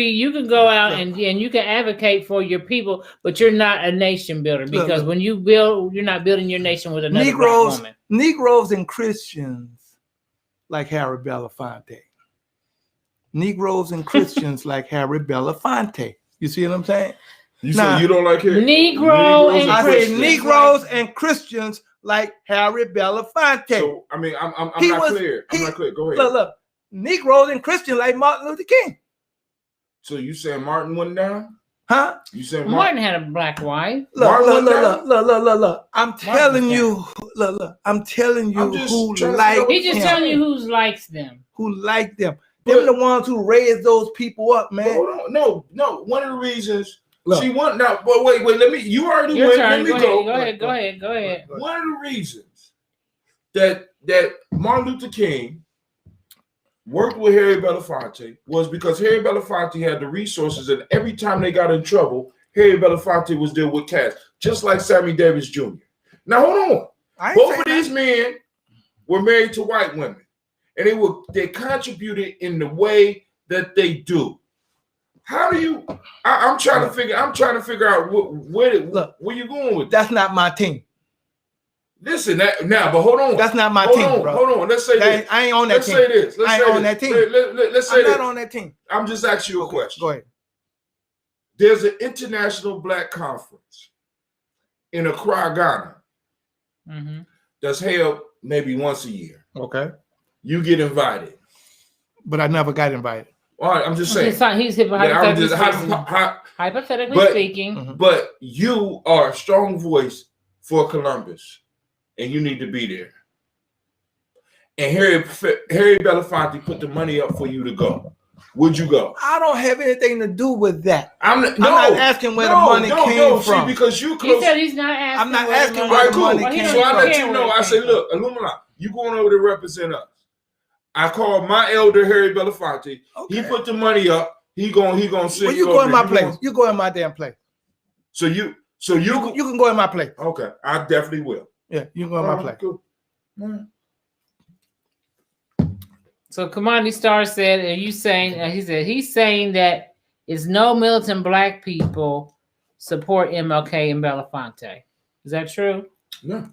go out and you can advocate for your people, but you're not a nation builder, because when you build, you're not building your nation with another black woman. Negroes and Christians like Harry Belafonte. Negroes and Christians like Harry Belafonte. You see what I'm saying? You say you don't like him? I say Negroes and Christians like Harry Belafonte. So I mean, I'm not clear. I'm not clear. Go ahead. Look. Negroes and Christians like Martin Luther King. So you saying Martin went down? Huh? You saying Martin had a black wife? Look. I'm telling you. Look. I'm telling you who like. He's just telling you who likes them. Who like them. They're the ones who raised those people up, man. No. One of the reasons she won. Now, but wait. Let me. You already went. Let me go. Go ahead. One of the reasons that Martin Luther King worked with Harry Belafonte was because Harry Belafonte had the resources, and every time they got in trouble, Harry Belafonte was there with cash, just like Sammy Davis Jr. Now, hold on. Both of these men were married to white women, and they contributed in the way that they do. How do you? I'm trying to figure out where you going with. That's not my team. Listen, but hold on. That's not my team, bro. Hold on. Let's say this. I ain't on that team. Let's say this. I ain't on that team. Let's say I'm this. not on that team. I'm just asking you a question. Go ahead. There's an international black conference in Accra, Ghana, that's held maybe once a year. Okay. You get invited. But I never got invited. All right, I'm just saying. He's hypothetically speaking. But you are a strong voice for Columbus, and you need to be there. And Harry Belafonte put the money up for you to go. Would you go? I don't have anything to do with that. I'm not asking where the money came from. See, because you close. He said he's not asking. I'm not asking where the money came from. So I let you know. I say, look, Illumina, you going over to represent us. I called my elder Harry Belafonte. Okay. He put the money up. He gonna sing. Well, you go in my place. You go in my damn place. So you can go in my place. Okay, I definitely will. Yeah, you can go in my place. Cool. So Commodity Star said, "Are you saying?" He's saying that it's no militant black people support MLK and Belafonte. Is that true? No.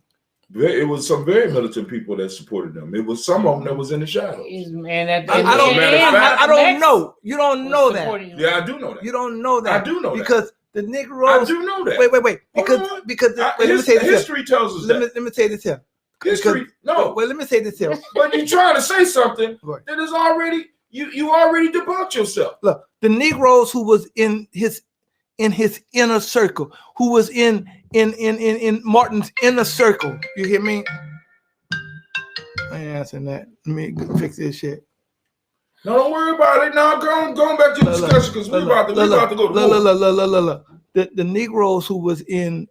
It was some very militant people that supported them. It was some of them that was in the shadows. I don't know. You don't know that. Yeah, I do know that. You don't know that. I do know that. Because the Negroes. I do know that. Wait. Because history tells us that. Let me say this here. History. Let me say this here. But you're trying to say something that is already you already debunked yourself. Look, the Negroes who was in in his inner circle, who was in Martin's inner circle. You hear me? I ain't answering that. Let me fix this shit. No, don't worry about it. Now, going back to the discussion because we're about to go to war. The Negroes who was in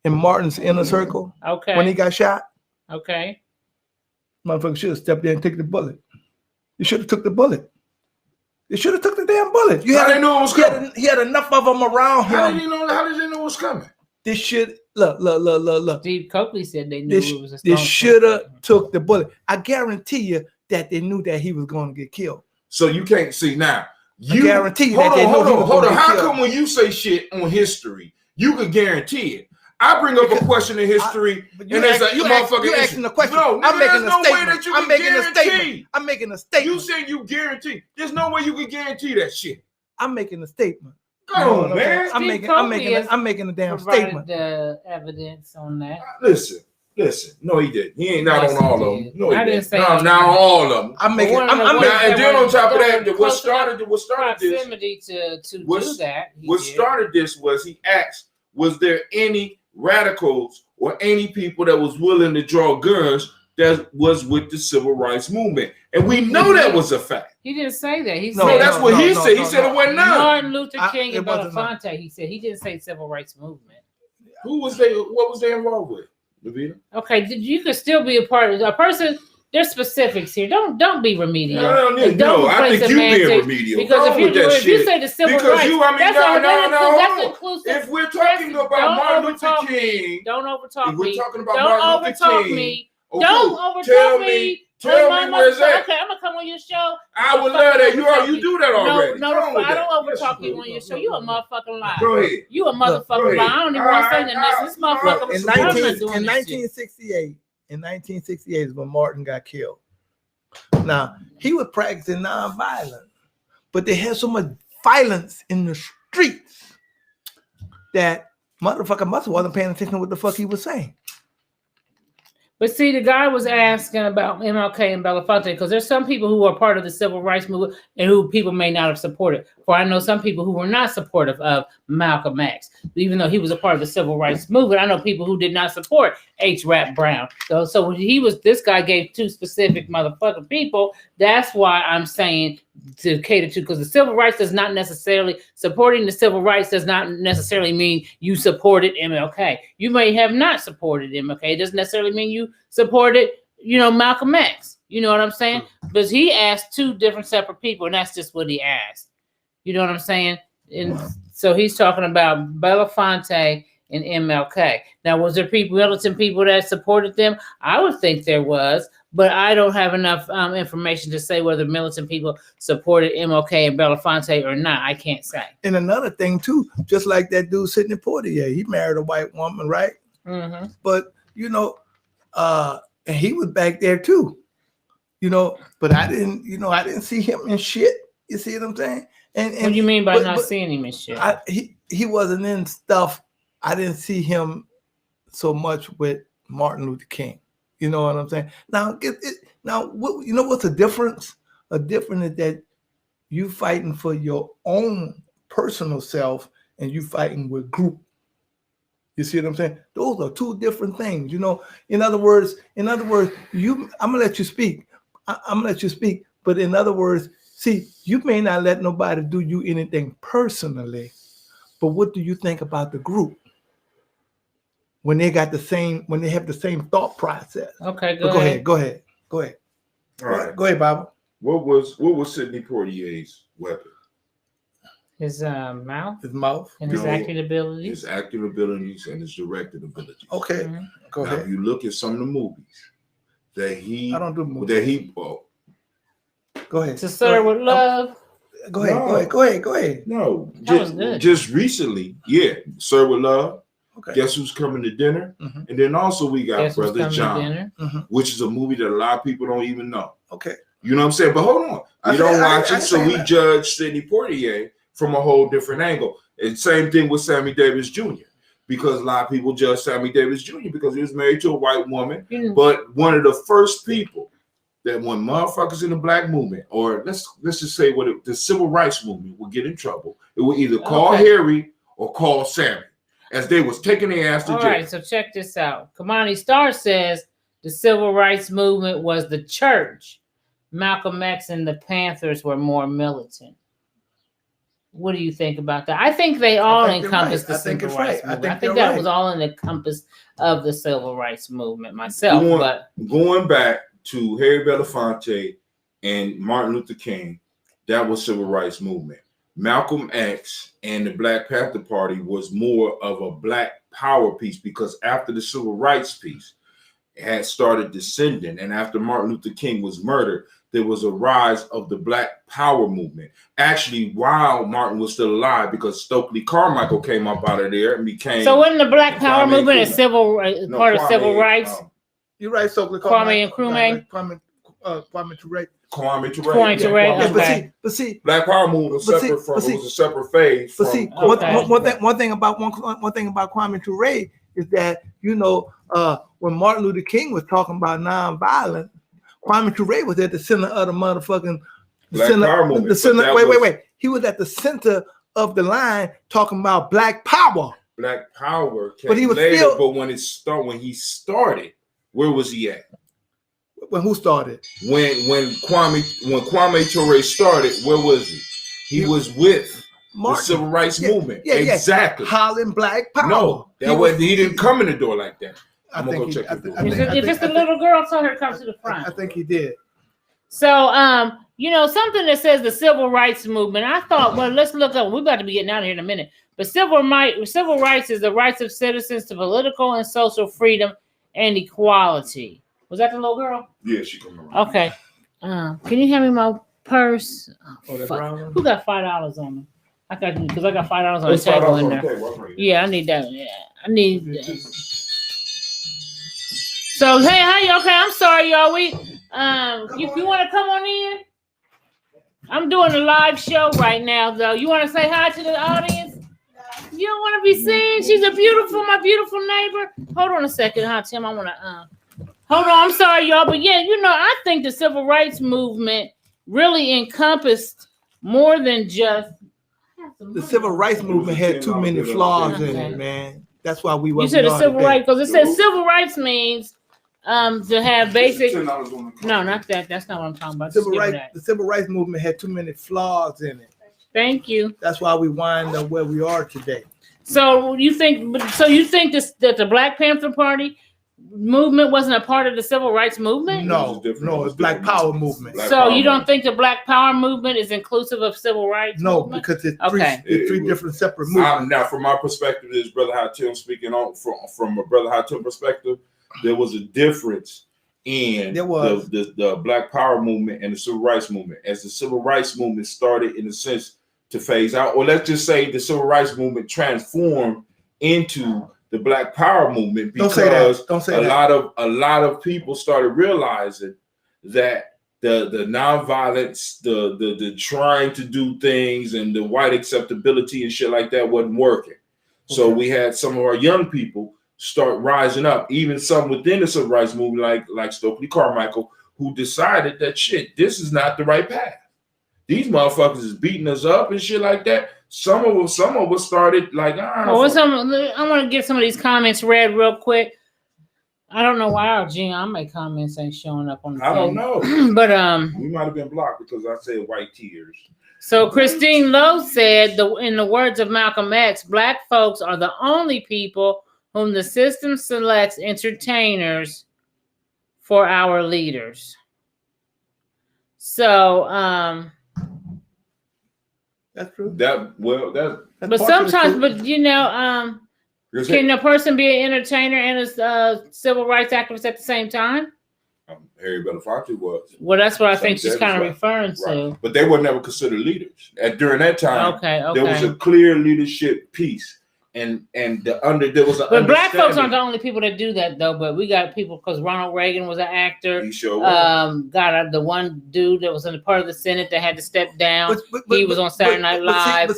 in Martin's inner circle. Okay. When he got shot. Okay. Motherfucker should have stepped there and taken the bullet. You should have took the bullet. You should have took the damn bullet. How did they know it was coming? He had enough of them around him. How did they know it was coming? This shit. Look. Steve Coakley said they knew it was a They should have took the bullet. I guarantee you that they knew that he was going to get killed. So you can't see now. I guarantee you that they knew he was going to get How killed. come when you say shit on history, you could guarantee it? I bring up a question in history, and it's like you asking the question. No, I'm making a statement. Way that you I'm can making a statement. I'm making a statement. You saying you guarantee? There's no way you can guarantee that shit. I'm making a statement. Go on, man. I'm making a damn statement. The evidence on that. Listen. No, he didn't. He ain't not on all of them. No, I didn't say now all of them. I'm making. And then on top of that, what started this? Proximity to do that. What started this was he asked, was there any radicals or any people that was willing to draw guns that was with the civil rights movement? And we know that was a fact. He didn't say that. He said that's what he said. He said it wasn't none. Martin Luther King and Belafonte. He said he didn't say civil rights movement. Who was they? What was they involved with? Levita? Okay, you could still be a part of a person. There's specifics here. Don't be remedial. No, I think you being remedial. Because if you say the civil rights, that's inclusive. If we're talking about Martin Luther King, don't overtalk me. If we're talking about Martin Luther King, don't overtalk me. Tell me where's that? Okay, I'm gonna come on your show. I would love that. You do that already. No, I don't overtalk you on your show. You a motherfucking liar. Go ahead. You a motherfucking liar. I don't even want to say nothing. This motherfucker. In 1968 is when Martin got killed. Now he was practicing nonviolence, but they had so much violence in the streets that motherfucker wasn't paying attention to what the fuck he was saying. But see, the guy was asking about MLK and Belafonte because there's some people who are part of the civil rights movement and who people may not have supported. For I know some people who were not supportive of Malcolm X, even though he was a part of the civil rights movement. I know people who did not support H. Rap Brown. So this guy gave two specific motherfucking people. That's why I'm saying to cater to, because the civil rights does not necessarily, supporting the civil rights does not necessarily mean you supported MLK. You may have not supported MLK. It doesn't necessarily mean you supported, Malcolm X. You know what I'm saying? Because he asked two different separate people, and that's just what he asked. You know what I'm saying? And so he's talking about Belafonte and MLK. Now, was there militant people that supported them? I would think there was, but I don't have enough information to say whether militant people supported MLK and Belafonte or not. I can't say. And another thing too, just like that dude sitting in Portier, he married a white woman, right? Mm-hmm. But and he was back there too, But I didn't see him in shit. You see what I'm saying? And what do you mean by not seeing him in shit? He wasn't in stuff. I didn't see him so much with Martin Luther King. You know what I'm saying? Now, what's the difference? A difference is that you fighting for your own personal self and you fighting with group. You see what I'm saying? Those are two different things. In other words, I'm gonna let you speak. I'm gonna let you speak. But in other words, see, you may not let nobody do you anything personally, but what do you think about the group? When they have the same thought process. Okay, go ahead. All right. Go ahead, Baba. What was Sidney Poitier's weapon? His mouth. His mouth. And his acting abilities. His acting abilities and his directing abilities. Okay. Mm-hmm. Go ahead. If you look at some of the movies that he I don't do movies. Go ahead. To Serve with Love. Go ahead. No. Good. Just recently, Serve with Love. Okay. Guess Who's Coming to Dinner? Mm-hmm. And then also we got Guess Brother John, which is a movie that a lot of people don't even know. Okay. You know what I'm saying? But hold on. We don't watch it, so we judge Sidney Poitier from a whole different angle. And same thing with Sammy Davis Jr. Because a lot of people judge Sammy Davis Jr. because he was married to a white woman. Mm-hmm. But one of the first people that when motherfuckers in the black movement, or let's just say the civil rights movement would get in trouble, it would either call Harry or call Sammy, as they was taking their ass to jail. All right, so check this out. Kamani Starr says the civil rights movement was the church. Malcolm X and the Panthers were more militant. What do you think about that? I think they all encompass the civil rights movement. I think that was all in the compass of the civil rights movement myself. But going back to Harry Belafonte and Martin Luther King, that was civil rights movement. Malcolm X and the Black Panther Party was more of a black power piece, because after the civil rights piece had started descending, and after Martin Luther King was murdered, there was a rise of the Black Power movement. Actually, while Martin was still alive, because Stokely Carmichael came up out of there and became. So wasn't the Black Power movement a part of civil rights? You're right, Stokely Carmichael. Kwame Ture. Kwame Ture. Yeah, but see, Black Power movement was separate from. It was a separate phase. But see, one thing about Kwame Ture is that, you know, when Martin Luther King was talking about nonviolence, Kwame Ture was at the center of the motherfucking Power movement. The center. Wait. He was at the center of the line talking about Black Power. Black Power came but he was later. Still, but when he started, where was he at? When who started? When Kwame Ture started, where was he? He was with Martin. The civil rights movement. Yeah, exactly. Hollering Black Power. No, he didn't come in the door like that. I'm gonna go check the door. If it's the little girl, tell her to come to the front. I think he did. So, you know, something that says the civil rights movement. I thought, well, let's look up. We're about to be getting out of here in a minute. But civil rights is the rights of citizens to political and social freedom and equality. Was that the little girl? Yeah, she come around. Okay. Can you hand me my purse? Brown. Who got $5 on me? I got $5 on the table in there. Yeah, I need that. Yeah, I need that. So hey, okay, I'm sorry, y'all. We if you want to come on in, I'm doing a live show right now, though. You want to say hi to the audience? You don't want to be seen? She's my beautiful neighbor. Hold on a second, huh, Tim? I want to hold on. I'm sorry, y'all, but yeah, you know, I think the civil rights movement really encompassed more than just. The civil rights movement had too many flaws in it, man. That's why we. You said the civil rights, because it says civil rights means. To have basic. No, not that. That's not what I'm talking about. The civil rights movement had too many flaws in it. Thank you. That's why we wind up where we are today. So you think that the Black Panther Party movement wasn't a part of the civil rights movement? No, it's Black Power movement. So you don't think the Black Power movement is inclusive of civil rights? No, because it's three different separate movements. Now, from my perspective, is Brother Hatim speaking on from a Brother Hatim perspective. There was a difference in the Black Power movement and the civil rights movement. As the civil rights movement started, in a sense, to phase out, or let's just say the civil rights movement transformed into the Black Power movement, because a lot of people started realizing that the nonviolence, the trying to do things, and the white acceptability and shit like that wasn't working. Okay. So we had some of our young people start rising up, even some within the civil rights movement, like Stokely Carmichael, who decided that shit, this is not the right path. These motherfuckers is beating us up and shit like that. Some of us started like, I want to get some of these comments read real quick. I don't know why our GMA comments ain't showing up on the I don't know. But we might have been blocked because I said white tears. So Christine Lowe said, in the words of Malcolm X, Black folks are the only people whom the system selects entertainers for our leaders. So that's true. But sometimes, but you know, can a person be an entertainer and a civil rights activist at the same time? Harry Belafonte was. Well, that's what I think she's kind of referring to. But they were never considered leaders. During that time, okay. There was a clear leadership piece. And there was but Black folks aren't the only people that do that, though. But we got people, because Ronald Reagan was an actor. He sure was. Got the one dude that was in the part of the Senate that had to step down. He was on Saturday Night Live.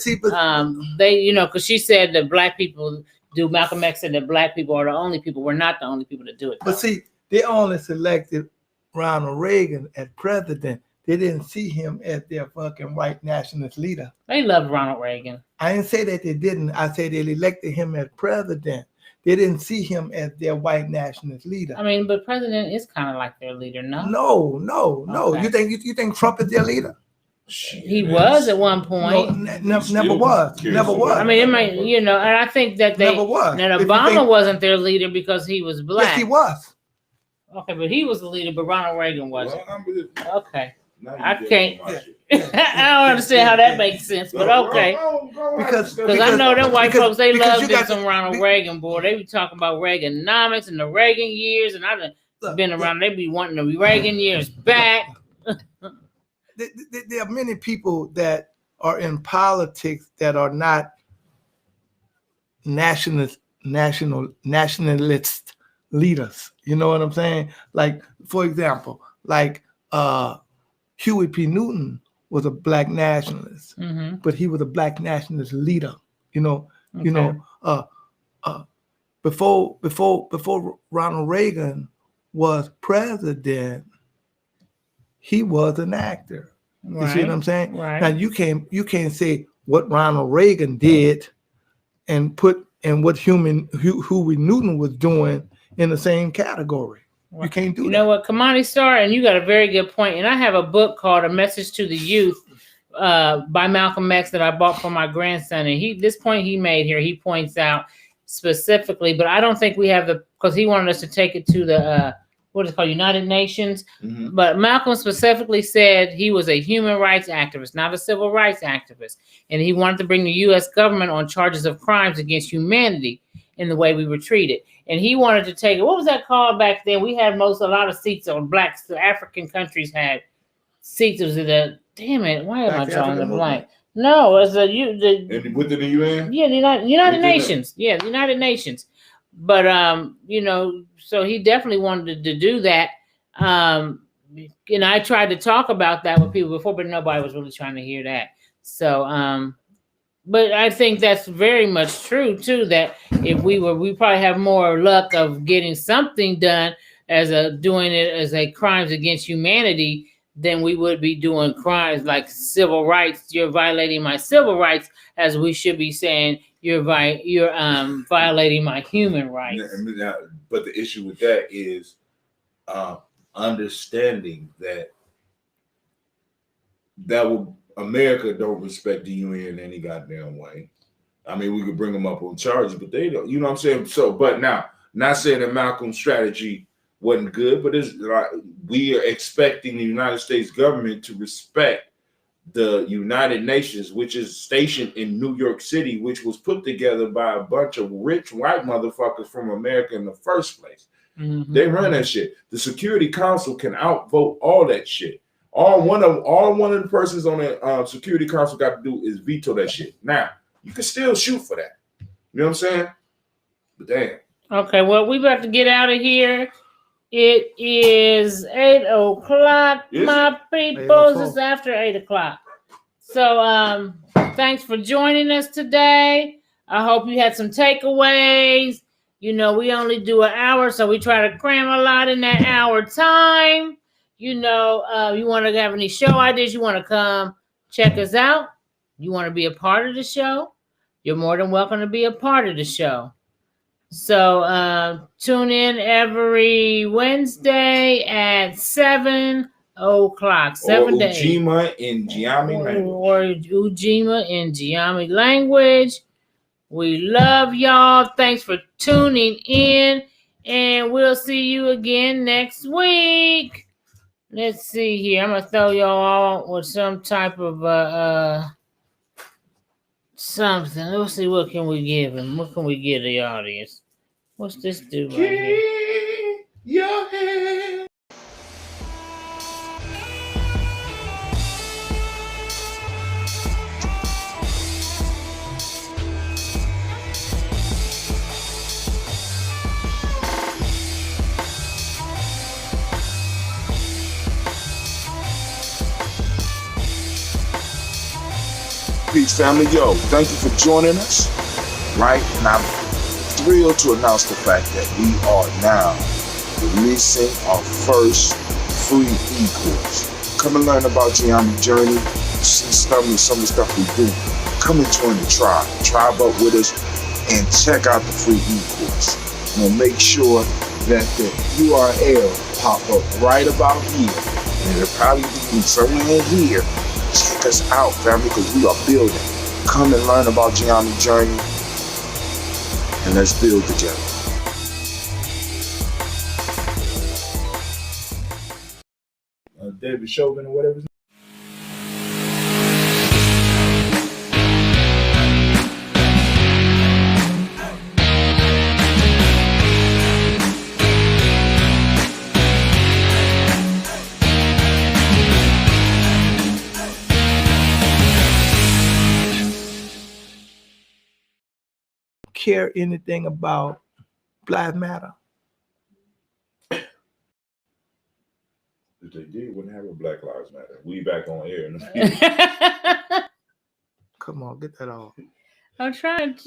They, you know, because she said that Black people do. Malcolm X said that Black people are the only people. We're not the only people that do it. But see, they only selected Ronald Reagan as president, they didn't see him as their fucking white nationalist leader. They loved Ronald Reagan. I didn't say that they didn't. I said they elected him as president. They didn't see him as their white nationalist leader. I mean, but president is kind of like their leader, no? No. Okay. You think Trump is their leader? He was at one point. No, never was. I mean, it might, and I think that never was. That Obama wasn't their leader because he was black. Yes, he was. Okay, but he was the leader, but Ronald Reagan wasn't. Okay. I can't. Yeah. I don't understand how that makes sense, but okay. Because I know them white folks, they love this some Ronald Reagan, boy. They be talking about Reaganomics and the Reagan years, and I've been around. They be wanting the Reagan years back. There are many people that are in politics that are not nationalist leaders. You know what I'm saying? Like, for example, Huey P. Newton was a black nationalist, but he was a black nationalist leader. Before Ronald Reagan was president, he was an actor. You see what I'm saying? Right. Now you can't say what Ronald Reagan did and put what Huey Newton was doing in the same category. You can't do that. You know what, Kamani Star, and you got a very good point. And I have a book called A Message to the Youth by Malcolm X that I bought for my grandson. And this point he made here, he points out specifically, but I don't think we have because he wanted us to take it to the what is it called, United Nations. But Malcolm specifically said he was a human rights activist, not a civil rights activist. And he wanted to bring the U.S. government on charges of crimes against humanity in the way we were treated. And he wanted to take it. What was that called back then? We had a lot of seats on blacks. The African countries had seats. It was damn it. Why am I drawing the blank? No, it was within the UN? Yeah, the United Nations. Yeah, the United Nations. But so he definitely wanted to do that. And I tried to talk about that with people before, but nobody was really trying to hear that. So but I think that's very much true too, that if we probably have more luck of getting something done doing it as a crimes against humanity than we would be doing crimes like civil rights. You're violating my civil rights, as we should be saying you're violating my human rights. But the issue with that is understanding that will. America don't respect the UN in any goddamn way. I mean, we could bring them up on charges, but they don't. You know what I'm saying? So, but now, not saying that Malcolm's strategy wasn't good, but it's like we are expecting the United States government to respect the United Nations, which is stationed in New York City, which was put together by a bunch of rich white motherfuckers from America in the first place. They run that shit. The Security Council can outvote all that shit. All one of the persons on the Security Council got to do is veto that shit. Now, you can still shoot for that. You know what I'm saying? But damn. Okay, well, we about to get out of here. It is 8 o'clock, my people. It's after 8 o'clock. So thanks for joining us today. I hope you had some takeaways. We only do an hour, so we try to cram a lot in that hour time. You want to have any show ideas, you want to come check us out, you want to be a part of the show, you're more than welcome to be a part of the show. So tune in every Wednesday at 7 o'clock. 7 days. Ujima in Giami language. Or Ujima in Giami language. We love y'all. Thanks for tuning in. And we'll see you again next week. Let's see here. I'm going to throw y'all out with some type of something. Let's see, what can we give him? What can we give the audience? What's this do right here? Keep your head. Peace, family. Yo, thank you for joining us. Right? And I'm thrilled to announce the fact that we are now releasing our first free e-course. Come and learn about Gianni journey. See some of the stuff we do. Come and join the tribe. Tribe up with us and check out the free e-course. I'm gonna make sure that the URL pop up right about here. And it'll probably be somewhere in here. Check us out, family, because we are building. Come and learn about Gianni journey. And let's build together. David Chauvin or whatever. Care anything about Black Matter? If they did, wouldn't have a Black Lives Matter. We back on air in the future. Come on, get that off. I'm trying to